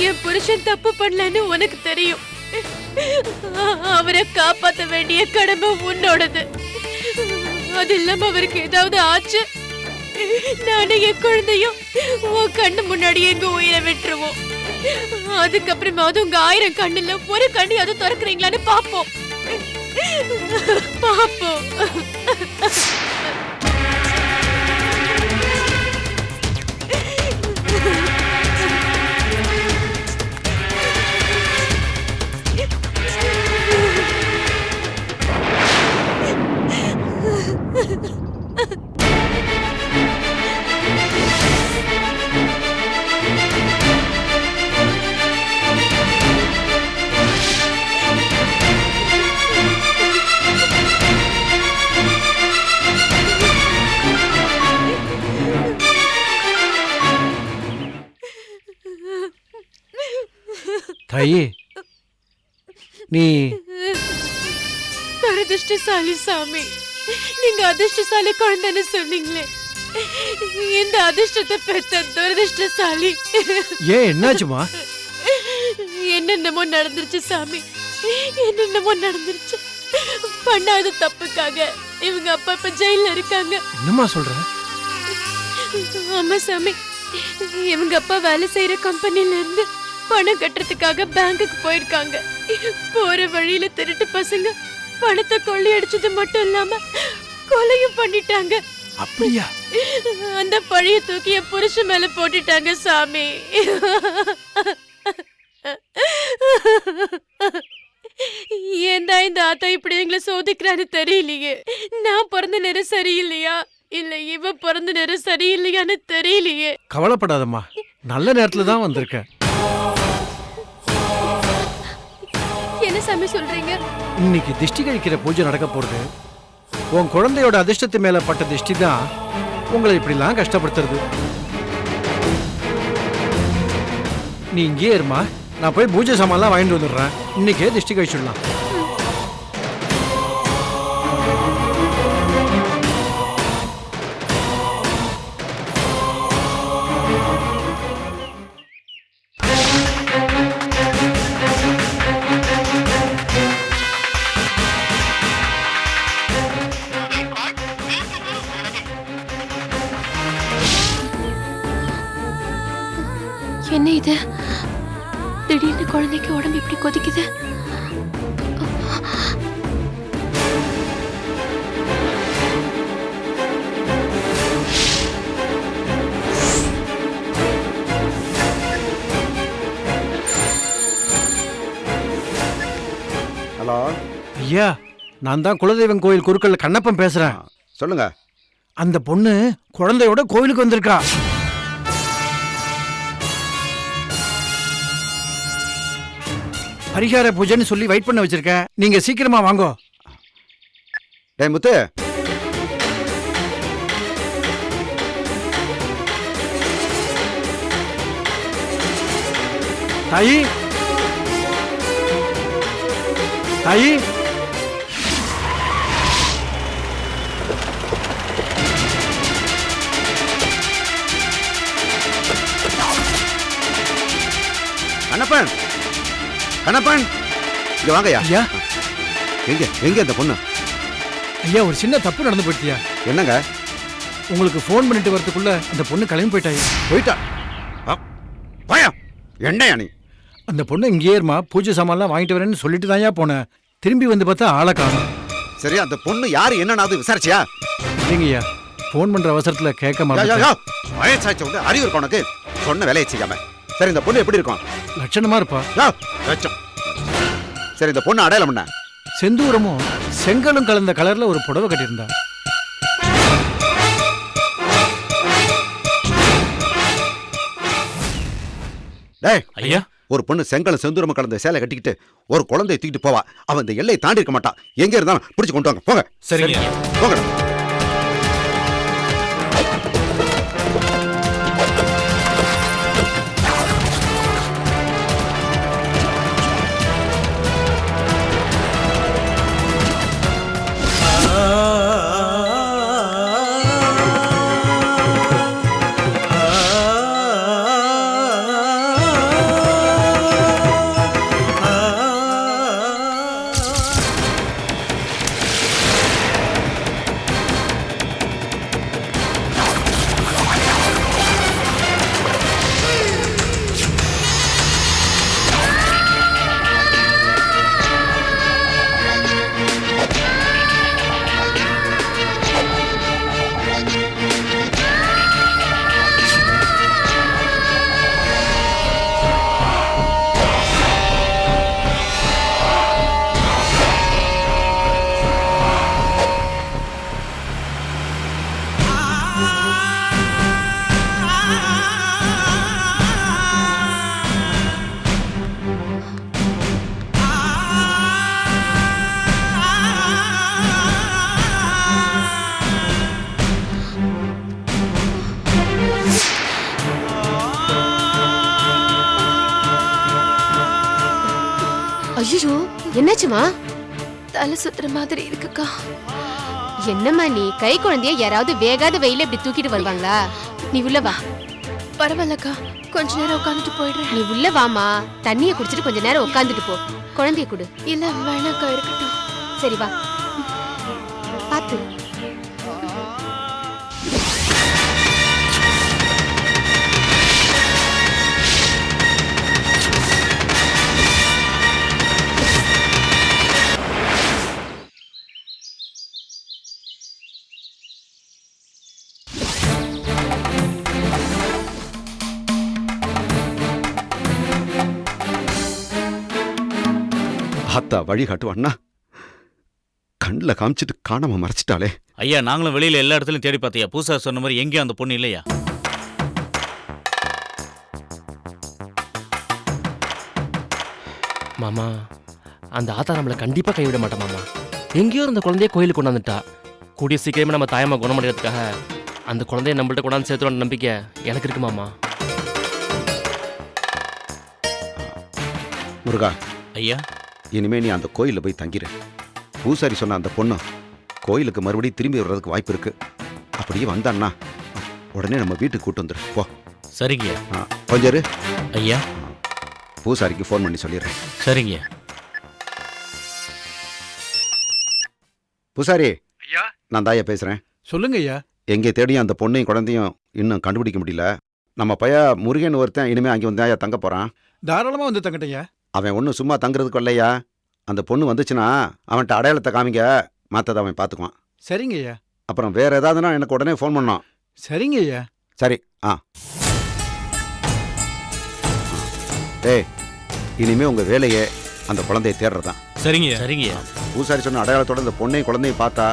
என் புருஷன் தப்பு பண்ணலன்னு உனக்கு தெரியும். அவரை காப்பாத்த வேண்டிய கடமை உன்னோடது. அது இல்லாம அவருக்கு ஏதாவது ஆச்சு, நானும் என் குழந்தையும் உன் கண்ணு முன்னாடி எங்க உயிரை விட்டுருவோம். அதுக்கப்புறமாவது உங்க 1000 கண்ணுல ஒரு கண்ணி அது திறக்கிறீங்களான்னு பாப்போம். பாப்போம். தாயே, நீ துரதிருஷ்டசாலி சாமி. நீங்க அதிர்ஷ்டசாலி குழந்தைன்னு சொன்னீங்களே, இந்த அதிர்ஷ்டத்தை பெற்ற துரதிருஷ்டசாலி. ஏன், என்னாச்சுமா? என்னென்னமோ நடந்துருச்சு சாமி, என்னென்னமோ நடந்துருச்சு. பண்ணாத தப்புக்காக இவங்க அப்பா இப்ப ஜெயில இருக்காங்க. என்னம்மா சொல்ற? ஆமா சாமி, இவங்க அப்பா வேலை செய்யற கம்பெனில இருந்து பணம் கட்டுறதுக்காக பேங்குக்கு போயிருக்காங்க. போற வழியில திருட்டு பசங்க பணத்தை கொள்ளையடிச்சது மட்டும் இல்லாம கொலையும் பண்ணிட்டாங்க. அப்படியா? அந்த பழிய தூக்கி என் புருஷன் மேல போட்டுட்டாங்க சாமி. ஏன்டா இந்த ஆத்தா இப்படி எங்களை சோதிக்கிறான்னு தெரியலையே. நான் பிறந்த நேரம் சரியில்லையா இல்ல இவ பிறந்த நேரம் சரியில்லையான்னு தெரியலையே. கவலைப்படாதம்மா, நல்ல நேரத்துல தான் வந்திருக்க. என்ன சாமி சொல்றீங்க? இன்னைக்கு திஷ்டி கழிக்கிற பூஜை நடக்க போறது. உன் குழந்தையோட அதிர்ஷ்டத்து மேல பட்ட திஷ்டி தான் உங்களை இப்படிலாம் கஷ்டப்படுத்துறது. நீ இங்கே இருமா, நான் போய் பூஜை சாமான்லாம் வாங்கிட்டு வந்துடுறேன். இன்னைக்கே திஷ்டி கழிச்சுடலாம். என்ன இது? திடீர்னு குழந்தைக்கு உடம்பு இப்படி கொதிக்குது. ஹலோ ஐயா, நான் தான் குலதெய்வம் கோயில் குருக்கள்ல கண்ணப்பன் பேசுறேன். சொல்லுங்க. அந்த பொண்ணு குழந்தையோட கோவிலுக்கு வந்திருக்கா. பரிகார பூஜைன்னு சொல்லி வெயிட் பண்ண வச்சிருக்கேன். நீங்க சீக்கிரமா வாங்கோ. டேய் முத்து, தாயி, தாயி, கண்ணப்பன், கண்ணப்பன், இங்க வாங்கய்யா. ஐயா, எங்க எங்க அந்த பொண்ணு? ஐயா ஒரு சின்ன தப்பு நடந்து போயிட்டியா? என்னங்க உங்களுக்கு ஃபோன் பண்ணிட்டு வரதுக்குள்ள அந்த பொண்ணு கிளம்பி போயிட்டாயா? போயிட்டா? பயம் என்னையா நீ? அந்த பொண்ணு இங்கேயே இருமா, பூஜை சாமான்லாம் வாங்கிட்டு வரேன்னு சொல்லிட்டு தான்யா போனேன். திரும்பி வந்து பார்த்தா ஆளை காணோம். சரி, அந்த பொண்ணு யாரு என்னன்னு விசாரிச்சியா? இல்லைங்கய்யா, ஃபோன் பண்ற அவசரத்துல கேட்க மாட்டேன். வயசாச்ச விட்டு அறிவு இருக்கும் உனக்கு? சொன்ன வேலையை செய்யாம. சரி, இந்த பொண்ணு எப்படி இருக்கும்? லட்சணமா இருப்பா. லட்சம். சரி, இந்த பொண்ணு அடையாளம் என்ன? செந்தூரமும் செங்கலும் கலந்த கலர்ல ஒரு புடவை கட்டியிருந்தா. டேய் ஐயா, ஒரு பொண்ணு செங்கலும் செந்தூரமும் கலந்த சேலை கட்டிக்கிட்டு ஒரு குழந்தையை தூக்கிட்டு போவா. அவன் இந்த எல்லையை தாண்டி இருக்க மாட்டான். எங்க இருந்தாலும் பிடிச்சு கொண்டு வாங்க. போங்க. சரிங்க. போங்க. ஐயோ, என்னாச்சுமா? தலை சுத்துற மாதிரி இருக்குக்கா. என்னம்மா நீ? கை குழந்தைய யாராவது வேகாத வெயில இப்படி தூக்கிட்டு வருவாங்களா? நீ உள்ள வா. பரவாயில்லக்கா, கொஞ்ச நேரம் உட்காந்துட்டு போயிடுறேன். நீ உள்ள வாமா. தண்ணிய குடிச்சிட்டு கொஞ்ச நேரம் உட்காந்துட்டு போ. குழந்தைய கொடு. இல்ல வேணாக்கா, இருக்கட்டும். சரி வா. பாத்து. அத்தா வழி காட்டுவான்னா கண்ணில் காமிச்சிட்டு காணாம மறைச்சிட்டாளே. ஐயா, நாங்களும் வெளியில எல்லா இடத்துலயும் தேடி பார்த்தியா, பூசா சொன்ன மாதிரி எங்கேயும் அந்த பொண்ணு இல்லையா? மாமா, அந்த ஆத்தா நம்மளை கண்டிப்பா கைவிட மாட்டா மாமா. எங்கேயோ இருந்த குழந்தைய கோயிலுக்கு கொண்டாந்துட்டா. கூடிய சீக்கிரமே நம்ம தாயம்மா குணமடைகிறதுக்காக அந்த குழந்தைய நம்மள்ட்ட கொண்டாந்து சேர்த்துருவான நம்பிக்கை எனக்கு இருக்கு மாமா. முருகா ஐயா, இனிமே நீ அந்த கோயிலில் போய் தங்கிரு. பூசாரி சொன்ன அந்த பொண்ணு கோயிலுக்கு மறுபடியும் திரும்பி வர்றதுக்கு வாய்ப்பு இருக்கு. அப்படியே வந்தான்னா உடனே நம்ம வீட்டுக்கு கூட்டு வந்துரு. போ. சரிங்க. கொஞ்சம் இரு. ஐயா, பூசாரிக்கு ஃபோன் பண்ணி சொல்லிடுறேன். சரிங்க. பூசாரி ஐயா, நான் தாயா பேசுறேன். சொல்லுங்க ஐயா. எங்கே தேடியும் அந்த பொண்ணையும் குழந்தையும் இன்னும் கண்டுபிடிக்க முடியல. நம்ம பைய முருகன் ஒருத்தன் இனிமே அங்கே வந்து தங்க போறான். தாராளமா வந்து தங்கட்டையா. அவன் ஒன்றும் சும்மா தங்குறதுக்கு இல்லையா. அந்த பொண்ணு வந்துச்சுன்னா அவன்கிட்ட அடையாளத்தை காமிங்க, மாத்ததை அவன் பார்த்துக்குவான். சரிங்க ஐயா. அப்புறம் வேற ஏதாவதுன்னா எனக்கு உடனே ஃபோன் பண்ணோம். சரிங்க ஐயா. சரி. டேய், இனிமே உங்க வேலையே அந்த குழந்தையை தேடுறதான். சரிங்க. சரிங்க. பூசாரி சொன்ன அடையாளத்தோட இந்த பொண்ணையும் குழந்தையும் பார்த்தா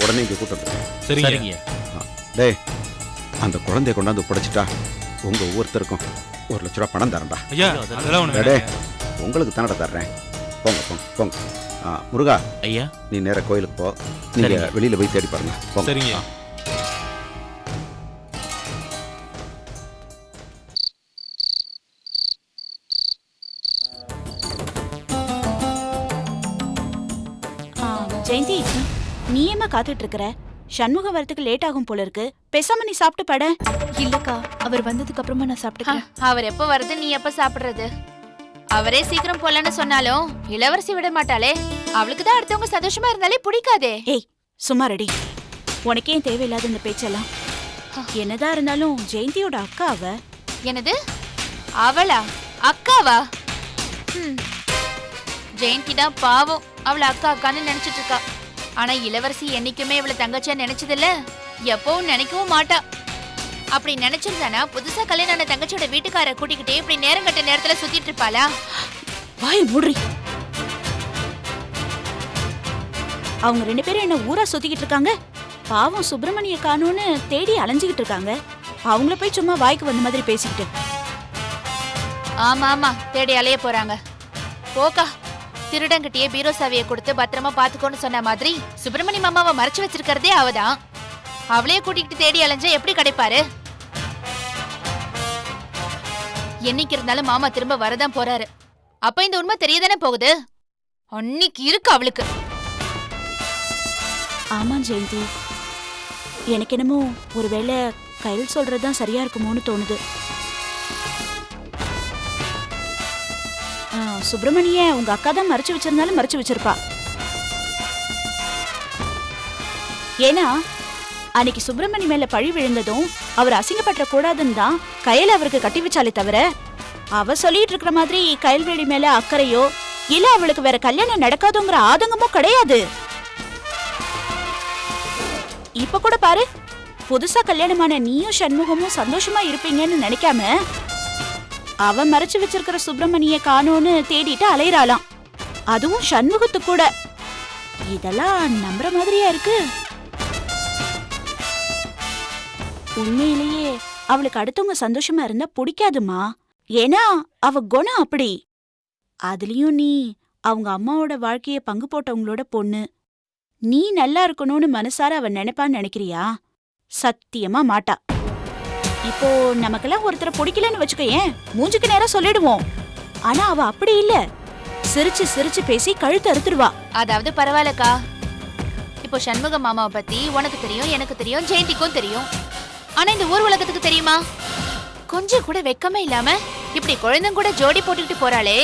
உடனே இங்கே கூட்டம். சரிங்க. டேய், அந்த குழந்தைய கொண்டாந்து புடைச்சிட்டா உங்க ஒவ்வொருத்தருக்கும் 1 லட்ச ரூபா பணம் தரேன்டா. டேய், உங்களுக்கு தானடா தர்றேன். போங்க போங்க போங்க. முருகா ஐயா, நீ நேர கோயிலுக்கு போ. நீங்க வெளியில போய் தேடி பாருங்க. போங்க. சரிங்க. ஜெயந்தி, நீ ஏமா காத்துட்டு இருக்கிற? சண்முகம் வரதுக்கு லேட் ஆகும் போல இருக்கு. பேசாம நீ சாப்பிட்டு பட. இல்லக்கா, அவர் வந்ததுக்கு அப்புறமா நான் சாப்பிட்டுக்கிறேன். அவர் எப்ப வருது, நீ எப்ப சாப்பிடுறது? அவரே சீக்கிரம் போலன்னு சொன்னாலும் இளவரசி விட மாட்டாளே. அவளுக்கு தான் அடுத்தவங்க சந்தோஷமா இருந்தாலே பிடிக்காதே. ஏய், சும்மா ரெடி. உனக்கே தேவையில்லாத இந்த பேச்செல்லாம். என்னதான் இருந்தாலும் ஜெயந்தியோட அக்கா அவ. என்னது? அவளா? அக்காவா? ஜெயந்தி தான் பாவம் அவளை அக்கா அக்கான்னு நினைச்சிட்டு இருக்கா. ஆனா இளவரசி என்னைக்குமே இவளை தங்கச்சியா நினைச்சதில்ல, எப்பவும் நினைக்கவும் மாட்டா. அப்படி நினைச்சிருந்தானா புதுசா கல்யாணம் ஆன தங்கச்சியோட வீட்டுக்கார கூட்டிக்கிட்டே இப்படி நேரம் கட்ட நேரத்துல சுத்திட்டு இருப்பாளா? வாய் மூடி. அவங்க 2 பேரும் என்ன ஊரா சுத்திக்கிட்டு இருக்காங்க. பாவம் சுப்பிரமணிய காணோன்னு தேடி அலைஞ்சுக்கிட்டு இருக்காங்க. அவங்கள போய் சும்மா வாய்க்கு வந்த மாதிரி பேசிக்கிட்டு. ஆமா ஆமா, தேடி அலைய போறாங்க. போக்கா, திருடங்கிட்டயே பீரோ சாவியை கொடுத்து பத்திரமா பாத்துக்கோன்னு சொன்ன மாதிரி சுப்பிரமணிய மாமாவை மறைச்சு வச்சிருக்கிறதே அவதான். அவளையே கூட்டிகிட்டு தேடி அலைஞ்சா எப்படி கிடைப்பாரு? என்னைக்கு இருந்தாலும் மாமா திரும்ப வரதான் போறாரு. அப்ப இந்த உண்மை தெரியதானே போகுது. அன்னைக்கு இருக்கு அவளுக்கு. ஆமா ஜெயந்தி, எனக்கு என்னமோ ஒருவேளை கையில் சொல்றதுதான் சரியா இருக்குமோன்னு தோணுது. சுப்பிரமணிய உங்க அக்கா தான் மறைச்சு வச்சிருந்தாலும் மறைச்சு வச்சிருப்பா. ஏன்னா அன்னைக்கு சுப்பிரமணி மேல பழி விழுந்ததும் அவர் அசிங்கப்பட்ட கூடாதுன்னு தான் கையில அவருக்கு கட்டி வச்சாலே தவிர அவ சொல்லிட்டு இருக்கிற மாதிரி கயல்வேடி மேல அக்கறையோ இல்ல அவளுக்கு வேற கல்யாணம் நடக்காதுங்கிற ஆதங்கமோ கிடையாது. இப்ப கூட பாரு, புதுசா கல்யாணமான நீயும் சண்முகமும் சந்தோஷமா இருப்பீங்கன்னு நினைக்காம அவ மறைச்சு வச்சிருக்கிற சுப்பிரமணிய காணோன்னு தேடிட்டு அலையறாளாம். அதுவும் சண்முகத்து கூட. இதெல்லாம் நம்புற மாதிரியா இருக்கு. உண்மையிலேயே அவளுக்கு அடுத்தவங்க சந்தோஷமா இருந்தா பிடிக்காதுமா. ஏன்னா அவ குணம் அப்படி. அதுலயும் நீ அவங்க அம்மாவோட வாழ்க்கைய பங்கு போட்டவங்களோட பொண்ணு. நீ நல்லா இருக்கணும்னு மனசார அவ நினைப்பான்னு நினைக்கிறியா? சத்தியமா மாட்டா. இப்போ நமக்கெல்லாம் ஒருத்தரை பிடிக்கலன்னு வச்சுக்க, ஏன் மூஞ்சுக்கு நேரம் சொல்லிடுவோம். ஆனா அவ அப்படி இல்ல, சிரிச்சு சிரிச்சு பேசி கழுத்து அறுத்துருவா. அதாவது பரவாயில்லக்கா, இப்போ சண்முக மாமாவை பத்தி உனக்கு தெரியும், எனக்கு தெரியும், ஜெயந்திக்கும் தெரியும். ஆனா இந்த ஊர் உலகத்துக்கு தெரியுமா? கொஞ்சம் கூட வெக்கமே இல்லாம இப்படி குழந்தைங்க கூட ஜோடி போட்டுக்கிட்டு போறாளே,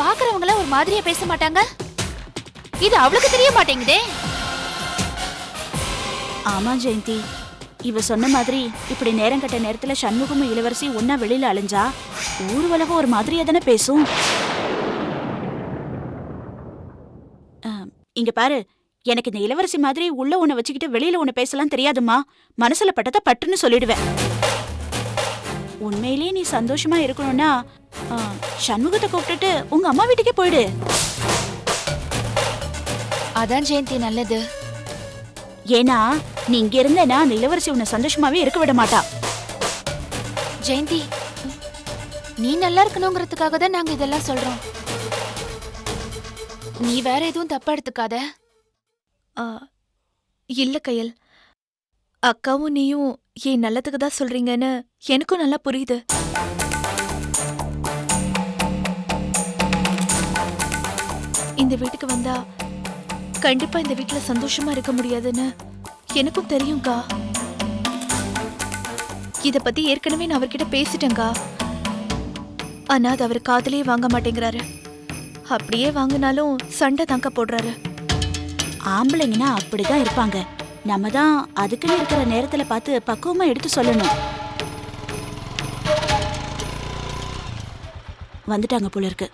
பாக்குறவங்கள ஒரு மாதிரியா பேச மாட்டாங்க? இது அவளுக்கு தெரிய மாட்டேங்குதே. ஆமா ஜெயந்தி, இவ சொன்ன மாதிரி இப்படி நேரம் கட்ட நேரத்துல சண்முகமும் இளவரசி ஒன்னா வெளியில அலைஞ்சா ஊர் உலகம் ஒரு மாதிரியா தானே பேசும். இங்க பாரு, எனக்கு இந்த இளவரசி மாதிரி உள்ள உன்னை வச்சுக்கிட்டு வெளியில உன்னை பேசலாம் தெரியாதுமா. மனசுல பட்டத பட்டுன்னு சொல்லிடுவேன். உண்மையிலேயே நீ சந்தோஷமா இருக்கணும்னா சண்முகத்தை கூப்பிட்டுட்டு உங்க அம்மா வீட்டுக்கே போயிடு. அதான் ஜெயந்தி நல்லது. ஏன்னா நீ இங்க இருந்தனா அந்த இளவரசி உன்னை சந்தோஷமாவே இருக்க விட மாட்டா. ஜெயந்தி, நீ நல்லா இருக்கணுங்கிறதுக்காக தான் நாங்க இதெல்லாம் சொல்றோம். நீ வேற எதுவும் தப்பா எடுத்துக்காத. இல்ல கயல், அக்காவும் நீயும் ஏன் நல்லதுக்கு தான் சொல்றீங்கன்னு எனக்கும் நல்லா புரியுது. இந்த வீட்டுக்கு வந்தா கண்டிப்பா இந்த வீட்டுல சந்தோஷமா இருக்க முடியாதுன்னு எனக்கும் தெரியும்க்கா. இத பத்தி ஏற்கனவே நான் அவர்கிட்ட பேசிட்டேங்க்கா. ஆனா அது அவர் காதலே வாங்க மாட்டேங்கிறாரு. அப்படியே வாங்கினாலும் சண்டை தாங்க போடுறாரு. ஆம்பளைங்கன்னா அப்படிதான் இருப்பாங்க. நம்ம தான் அதுக்குன்னு இருக்கிற நேரத்துல பார்த்து பக்குவமா எடுத்து சொல்லணும். வந்துட்டாங்க போல இருக்கு.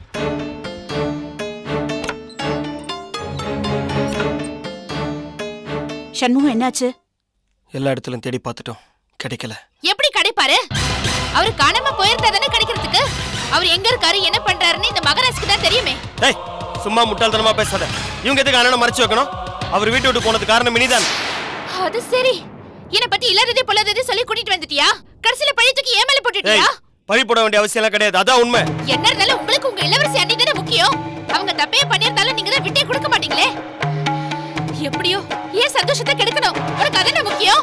சண்முகம் என்னாச்சு? எல்லா இடத்துலயும் தேடி பார்த்துட்டோம், கிடைக்கல. எப்படி கிடைப்பாரு? அவரு காணாம போயிருந்தா தானே கிடைக்கிறதுக்கு. அவர் எங்க இருக்காரு, என்ன பண்றாருன்னு இந்த மகாராஜ்க்கு தான் தெரியுமே. டேய், சும்மா முட்டாள்தனமா பேசாத. இவங்க எதுக்கு அண்ணனை மறைச்சு வைக்கணும்? அவர் வீட்டை விட்டு போனது காரணம் இனிதான். அது சரி, என்ன பத்தி இல்லாததே பொல்லாததே சொல்லி கூட்டிட்டு வந்துட்டியா? கடைசில பழி தூக்கி ஏன் மேல போட்டுட்டியா? பழி போட வேண்டிய அவசியம் எல்லாம் கிடையாது, அதான் உண்மை. என்ன இருந்தாலும் உங்களுக்கு உங்க இளவரசி அண்ணி தானே முக்கியம். அவங்க தப்பே பண்ணிருந்தாலும் நீங்க தான் விட்டே கொடுக்க மாட்டீங்களே. எப்படியோ ஏன் சந்தோஷத்தை கெடுக்கணும்? உனக்கு அதானே முக்கியம்.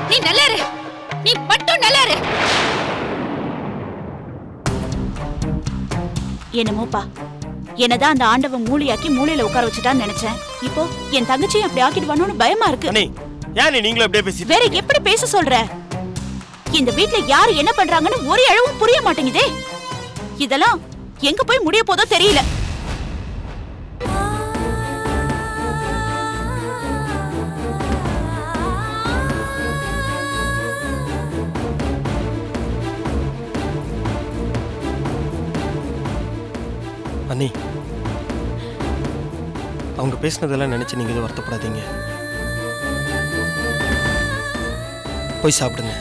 நீ நல்லா இரு, நீ மட்டும் நல்லா இரு. என்னமோப்பா, என்னதான் அந்த ஆண்டவன் மூளையாக்கி மூளையில உட்கார வச்சுட்டான்னு நினைச்சேன். இப்போ என் தங்கச்சியும் அப்படி ஆக்கிடுவானோன்னு பயமா இருக்கு. நீங்களும் அப்படியே பேசி வேற எப்படி பேச சொல்ற? இந்த வீட்ல யாரு என்ன பண்றாங்கன்னு ஒரு அளவும் புரிய மாட்டேங்குதே. இதெல்லாம் எங்க போய் முடிய போதோ தெரியல. அவர் பேசினதெல்லாம் நினைச்சு நீங்க எதுவும் வருத்தப்படாதீங்க. போய் சாப்பிடுங்க.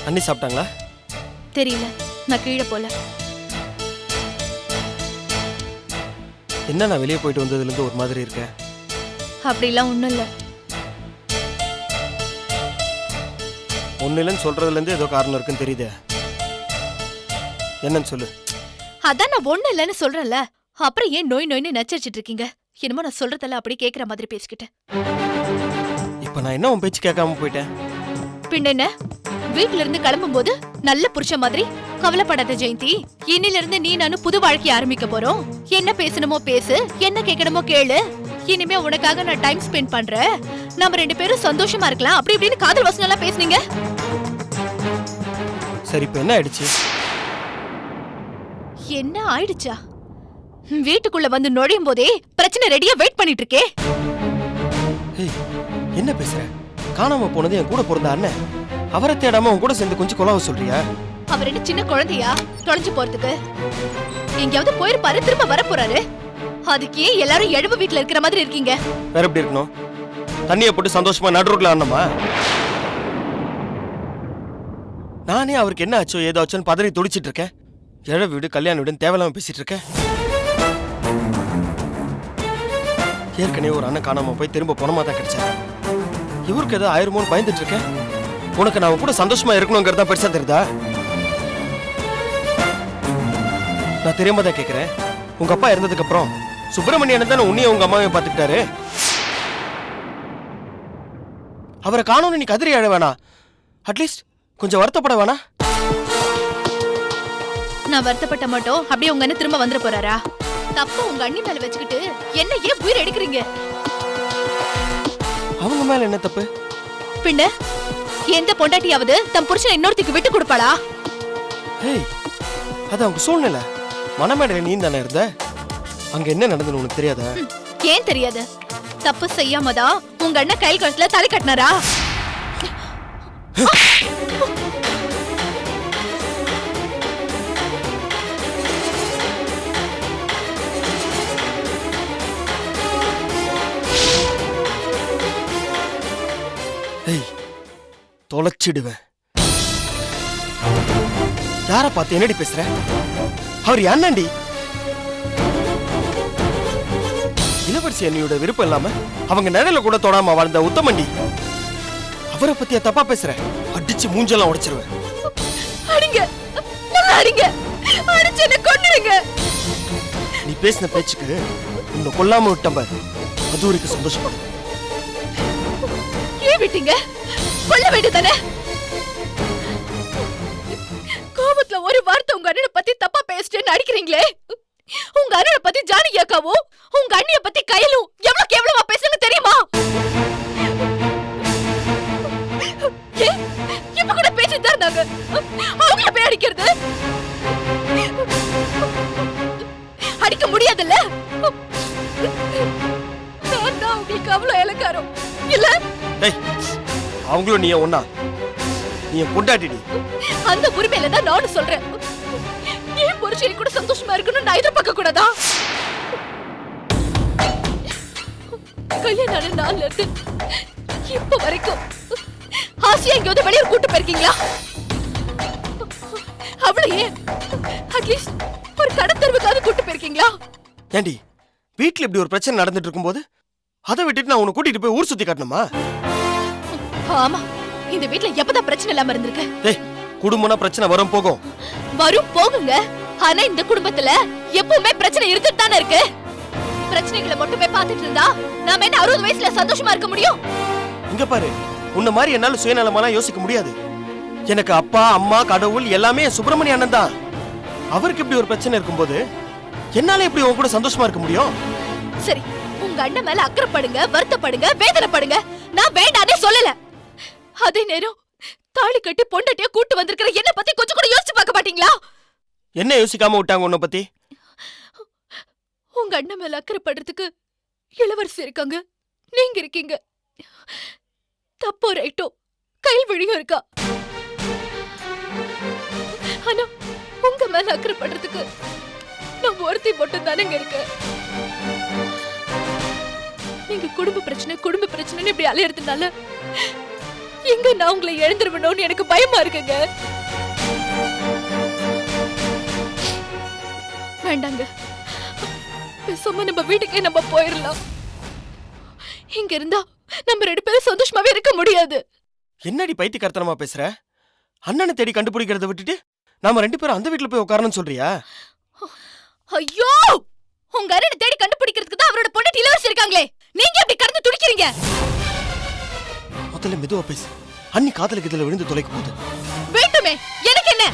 அண்ணி சாப்பிட்டாங்களா? தெரியல, நான் கீழே போல. என்ன நான் வெளியே போயிட்டு வந்ததுல இருந்து ஒரு மாதிரி இருக்கேன். அப்படிலாம் ஒண்ணும் இல்ல. ஒண்ணு இல்லைன்னு சொல்றதுல இருந்து ஏதோ காரணம் இருக்குன்னு தெரியுதே. என்னன்னு சொல்லு. அதான் நான் ஒண்ணு இல்லைன்னு சொல்றேன்ல, அப்புறம் ஏன் நோய் நோய்னு நச்சரிச்சிட்டு இருக்கீங்க? என்னமோ நான் சொல்றதெல்லாம் அப்படியே கேக்குற மாதிரி பேசிக்கிட்டேன். இப்ப நான் என்ன உன் பேச்சு கேட்காம போயிட்டேன்? பின்ன என்ன, வீட்ல இருந்து கிளம்பும் போது நல்ல புருஷ மாதிரி கவலைப்படாத ஜெயந்தி, இன்னில இருந்து நீ நானும் புது வாழ்க்கை ஆரம்பிக்க போறோம். என்ன பேசணுமோ பேசு, என்ன கேட்கணுமோ கேளு. இனிமே உனக்காக நான் டைம் ஸ்பெண்ட் பண்றேன். நம்ம 2 பேரும் சந்தோஷமா இருக்கலாம். அப்படி இப்படின்னு காதல் வசனம் எல்லாம் பேசுனீங்க. சரி, இப்ப என்ன ஆயிடுச்சு? என்ன ஆயிடுச்சா? வீட்டுக்குள்ள வந்து நுழையும் போதே பிரச்சனை ரெடியா வெயிட் பண்ணிட்டு இருக்கே. என்ன பேசுற? காணாம போனது என் கூட பிறந்த அண்ணன். அவரை தேடாம உன் கூட சேர்ந்து கொஞ்சம் கொலாவ சொல்றியா? அவர் என்ன சின்ன குழந்தையா தொலைஞ்சு போறதுக்கு? எங்கேயாவது போயிருப்பாரு, திரும்ப வர போறாரு. அதுக்கு ஏன் எல்லாரும் எழுவு வீட்டுல இருக்கிற மாதிரி இருக்கீங்க? வேற எப்படி இருக்கணும்? தண்ணியை போட்டு சந்தோஷமா நடுரோட்ல ஆடணுமா? நானே அவருக்கு என்ன ஆச்சோ ஏதாச்சோன்னு பதறி துடிச்சிட்டு இருக்கேன். எழ வீடு கல்யாண வீடுன்னு தேவையில்லாம பேசிட்டு இருக்கேன். ஏற்கனவே ஒரு அண்ணன் காணாம போய் திரும்ப பணமா தான் கிடைச்சாரு. இவருக்கு ஏதோ ஆயிருமோன்னு பயந்துட்டு இருக்கேன். உனக்கு நான் கூட சந்தோஷமா இருக்கணுங்கிறதா பெருசா தெரியுதா? நான் தெரியாம தான் கேட்கிறேன். உங்க அப்பா இறந்ததுக்கு அப்புறம் சுப்பிரமணியன் தானே உன்னையும் உங்க அம்மாவையும் பாத்துக்கிட்டாரு. அவரை காணோன்னு நீ கதறி அழ வேணா, அட்லீஸ்ட் கொஞ்சம் வருத்தப்பட வேணா? நான் வருத்தப்பட்ட மட்டும் அப்படியே உங்க அண்ணன் திரும்ப வந்துட போறாரா? தப்ப உங்க அண்ணி மேல வச்சுக்கிட்டு என்ன ஏன் உயிர் எடுக்கிறீங்க? அவங்க மேல என்ன தப்பு? பின்ன எந்த பொண்டாட்டியாவது தம் புருஷனை இன்னொருத்திக்கு விட்டு கொடுப்பாளா? அது அவங்க சூழ்நிலை. மனமேடையில நீ தானே இருந்த. அங்க என்ன நடந்தது உனக்கு தெரியாதா? ஏன் தெரியாது? தப்பு செய்யாமதான் உங்க அண்ணன் கையில் கழுத்துல தலை கட்டினாரா? தொலைச்சிடுவேன். யார பார்த்து என்னடி பேசுற? அவர் யாண்டி? இளவரசி என்னையோட விருப்பம் இல்லாம அவங்க நிழல கூட தொடாம வாழ்ந்த உத்தமண்டி. அவரை பத்தியா தப்பா பேசுற? அடிச்சு மூஞ்செல்லாம் உடைச்சிருவேன். அடிங்க, அடிங்க, அடிச்சு என்ன கொன்னுடுங்க. நீ பேசின பேச்சுக்கு உன்னை கொல்லாம விட்டம்ப, அது வரைக்கும் சந்தோஷப்படு. ஏன் விட்டீங்க? கொல்ல வேண்டியதானே? கோபத்துல ஒரு வார்த்தை உங்க அண்ணனை பத்தி தப்பா பேசிட்டேன்னு அடிக்கிறீங்களே. உங்க அண்ணனை பத்தி ஜானகி அக்காவும் உங்க அண்ணிய பத்தி கையிலும் எவ்வளவு கேவலமா பேசுங்க தெரியுமா? இப்ப கூட பேசிட்டு தான் இருந்தாங்க. அவங்கள போய் அடிக்கிறது அடிக்க முடியாதுல்ல? நான் தான் உங்களுக்கு அவ்வளவு இலக்காரம் இல்ல? அவங்களும் நீ ஒன்னா, நீ கொண்டாடிடி. அந்த உரிமையில தான் நானும் சொல்றேன். ஏன் புருஷன் கூட சந்தோஷமா இருக்கணும் நான் எதிர்பார்க்க கூடாதா? கல்யாண நாள்ல இருந்து இப்ப வரைக்கும் ஆசியா எங்கேயாவது வெளியூர் கூட்டு போயிருக்கீங்களா? அவளையே அட்லீஸ்ட் ஒரு கடத்தருவுக்காவது கூட்டு போயிருக்கீங்களா? ஏண்டி, வீட்டுல இப்படி ஒரு பிரச்சனை நடந்துட்டு இருக்கும்போது அதை விட்டுட்டு நான் உன்னை கூட்டிட்டு போய் ஊர் சுத்தி காட்டணுமா? ஆமா, இந்த வீட்ல எப்பதான் பிரச்சனை இல்லாம இருந்திருக்கு? குடும்பம்னா பிரச்சனை வரும் போகும். வரும் போகுங்க. ஆனா இந்த குடும்பத்துல எப்பவுமே பிரச்சனை இருந்துட்டு தானே இருக்கு. பிரச்சனைகளை மட்டுமே பார்த்துட்டு இருந்தா நாம என்ன 60 வயசுல சந்தோஷமா இருக்க முடியும்? இங்க பாரு, உன்ன மாதிரி என்னால சுயநலமாலாம் யோசிக்க முடியாது. எனக்கு அப்பா அம்மா கடவுள் எல்லாமே சுப்பிரமணிய அண்ணன் தான். அவருக்கு இப்படி ஒரு பிரச்சனை இருக்கும்போது என்னால எப்படி உன் கூட சந்தோஷமா இருக்க முடியும்? சரி, உங்க அண்ணன் மேல அக்கறைப்படுங்க, வருத்தப்படுங்க, வேதனைப்படுங்க. நான் வேண்டானே சொல்லல. அதே நேரம் தாலி கட்டி பொண்டாட்டியா கூட்டு வந்திருக்கிற என்ன பத்தி கொஞ்சம் கூட யோசிச்சு பார்க்க மாட்டீங்களா? என்ன யோசிக்காம விட்டாங்க உன்னை பத்தி? உங்க அண்ணன் மேல அக்கறைப்படுறதுக்கு இளவரசி இருக்காங்க, நீங்க இருக்கீங்க. தப்போ ரைட்டோ கையில் விழியும் இருக்கா. ஆனா உங்க மேல அக்கறைப்படுறதுக்கு நான் ஒருத்தி மட்டும் தானேங்க இருக்கு. நீங்க குடும்ப பிரச்சனை இப்படி அலையறதுனால எங்க நான் உங்களை எழுந்துருவணும்னு எனக்கு பயமா இருக்குங்க. வேண்டாங்க, பேசாம நம்ம வீட்டுக்கே நம்ம போயிடலாம். இங்க இருந்தா நம்ம 2 பேரும் சந்தோஷமாவே இருக்க முடியாது. என்னடி பைத்தியக்காரத்தனமா பேசுற? அண்ணனை தேடி கண்டுபிடிக்கிறத விட்டுட்டு நாம 2 பேரும் அந்த வீட்டுல போய் உட்காரணும்னு சொல்றியா? ஐயோ, உங்க அண்ணனை தேடி கண்டுபிடிக்கிறதுக்கு தான் அவரோட பொண்டாட்டி இளவரசி இருக்காங்களே, நீங்க எப்படி கடந்து துடிக்கிறீங்க? முதல்ல மெதுவா பேசு. அண்ணி காதலுக்கு இதுல விழுந்து தொலைக்க போகுது. வேண்டுமே, எனக்கு என்ன?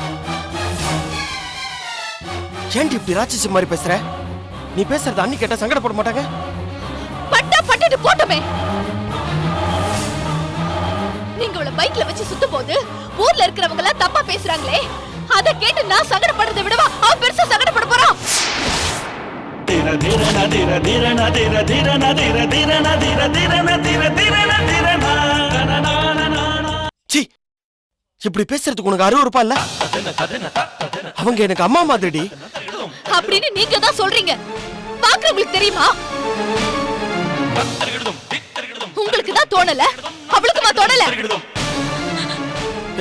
ஏன்டி இப்படி ராட்சசி மாதிரி பேசுற? நீ பேசுறது அண்ணி கேட்டா சங்கடப்பட மாட்டாங்க? பட்டா பட்டுட்டு போட்டுமே. நீங்க அவளை பைக்ல வச்சு சுத்தும் போது ஊர்ல இருக்கிறவங்க எல்லாம் தப்பா பேசுறாங்களே, அத கேட்டு நான் சங்கடப்படுறதை விடவா அவ பெருசா சங்கடப்பட போறான்? இப்படி பேசுறதுக்கு உனக்கு அருவருப்பா இல்ல? அவங்க எனக்கு அம்மா மாதிரிடி. அப்படின்னு நீங்க தான் சொல்றீங்க. பாக்குறவங்களுக்கு தெரியுமா? உங்களுக்கு தான் தோணல, அவளுக்குமா தோணல?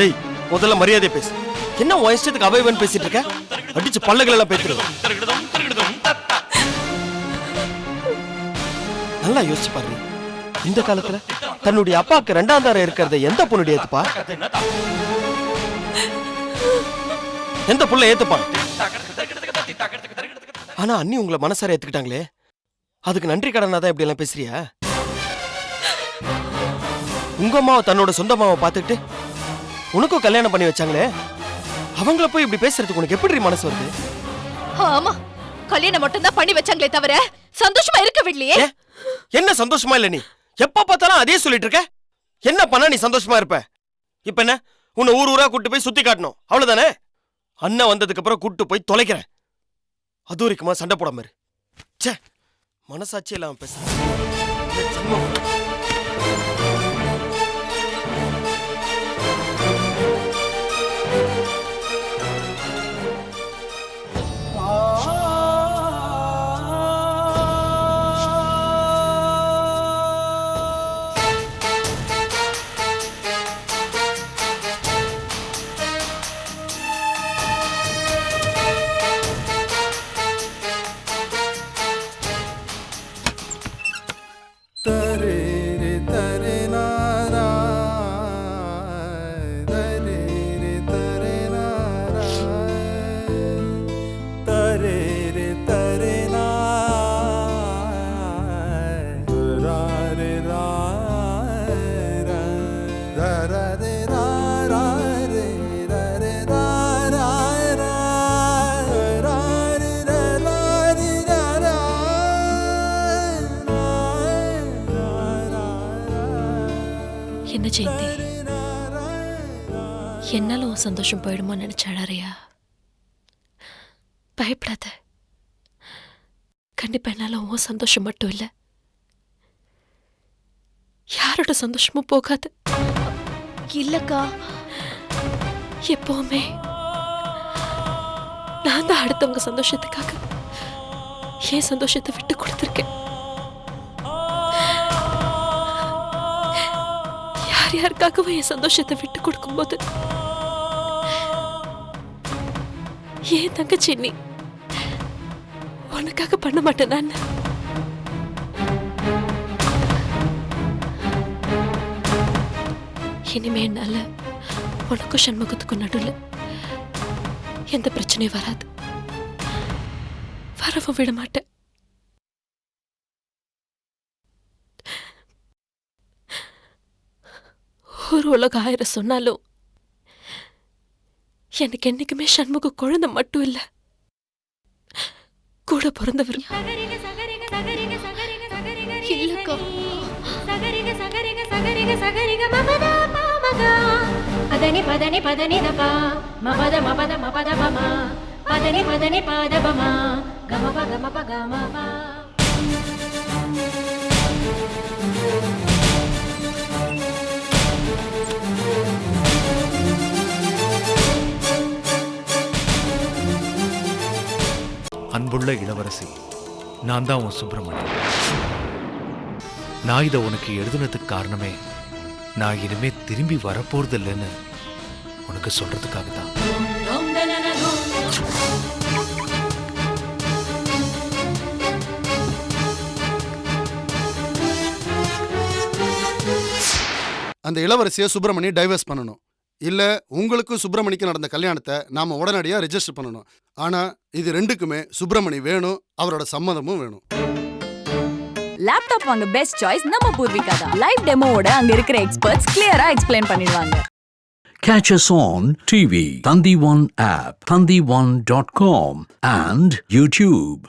ஏய், முதல்ல மரியாதை பேசு. என்ன உன் இஷ்டத்துக்கு அவைவன் பேசிட்டு இருக்க? அடிச்சு பல்லகள் எல்லாம் பேத்துரு. நல்லா யோசிச்சு பாரு. இந்த காலத்துல தன்னுடைய அப்பாவுக்கு 2ஆம் தாரம் இருக்கிறத எந்த பொண்ணுடைய ஏத்துப்பா? எந்த புள்ள ஏத்துப்பா? ஆனா அண்ணி உங்களை மனசார ஏத்துக்கிட்டாங்களே, அதுக்கு நன்றி கடனா தான் இப்படி எல்லாம் பேசுறியா? உங்க அம்மாவை தன்னோட சொந்தமாவை பார்த்துட்டு உனக்கும் கல்யாணம் பண்ணி வச்சாங்களே, அவங்கள போய் இப்படி பேசுறதுக்கு உனக்கு எப்படி மனசு வருது? ஆமா, கல்யாணம் மட்டும் தான் பண்ணி வச்சாங்களே தவிர சந்தோஷமா இருக்க விடலையே. என்ன சந்தோஷமா இல்ல? நீ எப்ப பார்த்தாலும் அதே சொல்லிட்டு இருக்க. என்ன பண்ணா நீ சந்தோஷமா இருப்ப? இப்ப என்ன, உன்னை ஊர் ஊரா கூட்டு போய் சுத்தி காட்டணும், அவ்வளவுதானே? அண்ணன் வந்ததுக்கு அப்புறம் கூட்டு போய் தொலைக்கிறேன். அது வரைக்குமா சண்டை போடாம இரு. ச்சே, மனசாட்சி இல்லாம பேசுறேன். என்ன ஜெயந்தி, என்னால உன் சந்தோஷம் போயிடுமோ நினைச்சாடாரியா? பயப்படாத, கண்டிப்பா என்னால உன் சந்தோஷம் மட்டும் இல்ல, யாரோட சந்தோஷமும் போகாது. இல்லக்கா, எப்பவுமே நான் தான் அடுத்தவங்க சந்தோஷத்துக்காக என் சந்தோஷத்தை விட்டு கொடுத்துருக்கேன். யாருக்காகவும் என் சந்தோஷத்தை விட்டு கொடுக்கும்போது ஏன் தங்கச்சி நீ உனக்காக பண்ண மாட்டேன் நான். இனிமே என்னால உனக்கும் சண்முகத்துக்கும் நடுவில் எந்த பிரச்சனையும் வராது, வரவும் விட மாட்டேன். ஒரு உலகம் 1000 சொன்னாலும் எனக்கு என்னைக்குமே சண்முக குழந்தை மட்டும் இல்ல, கூட பிறந்தவர். இல்லக்கா, பதனி பதனி பதனி தபா மபத மபத மபத பமா பதனி பதனி பாத பமா கமப கமப கமபா. அன்புள்ள இளவரசி, நான் தான் உன் சுப்பிரமணியன். நான் இதை உனக்கு எழுதுனதுக்கு காரணமே நான் இனிமே திரும்பி வரப்போறது இல்லைன்னு உனக்கு சொல்றதுக்காக தான். அந்த இளவரசியை சுப்பிரமணி டைவர்ஸ் பண்ணணும். இல்ல உங்களுக்கும் சுப்பிரமணிக்கு நடந்த கல்யாணத்தை நாம உடனடியா ரெஜிஸ்டர் பண்ணணும். ஆனா இது ரெண்டுக்குமே சுப்பிரமணி வேணும், அவரோட சம்மதமும் வேணும். லேப்டாப் வாங்க பெஸ்ட் சாய்ஸ் நம்ம பூர்விகா தான். லைவ் டெமோவோட அங்க இருக்கிற எக்ஸ்பர்ட்ஸ் கிளியரா எக்ஸ்பிளைன் பண்ணிடுவாங்க. Catch us on TV, Thandivan app, thandivan.com and YouTube.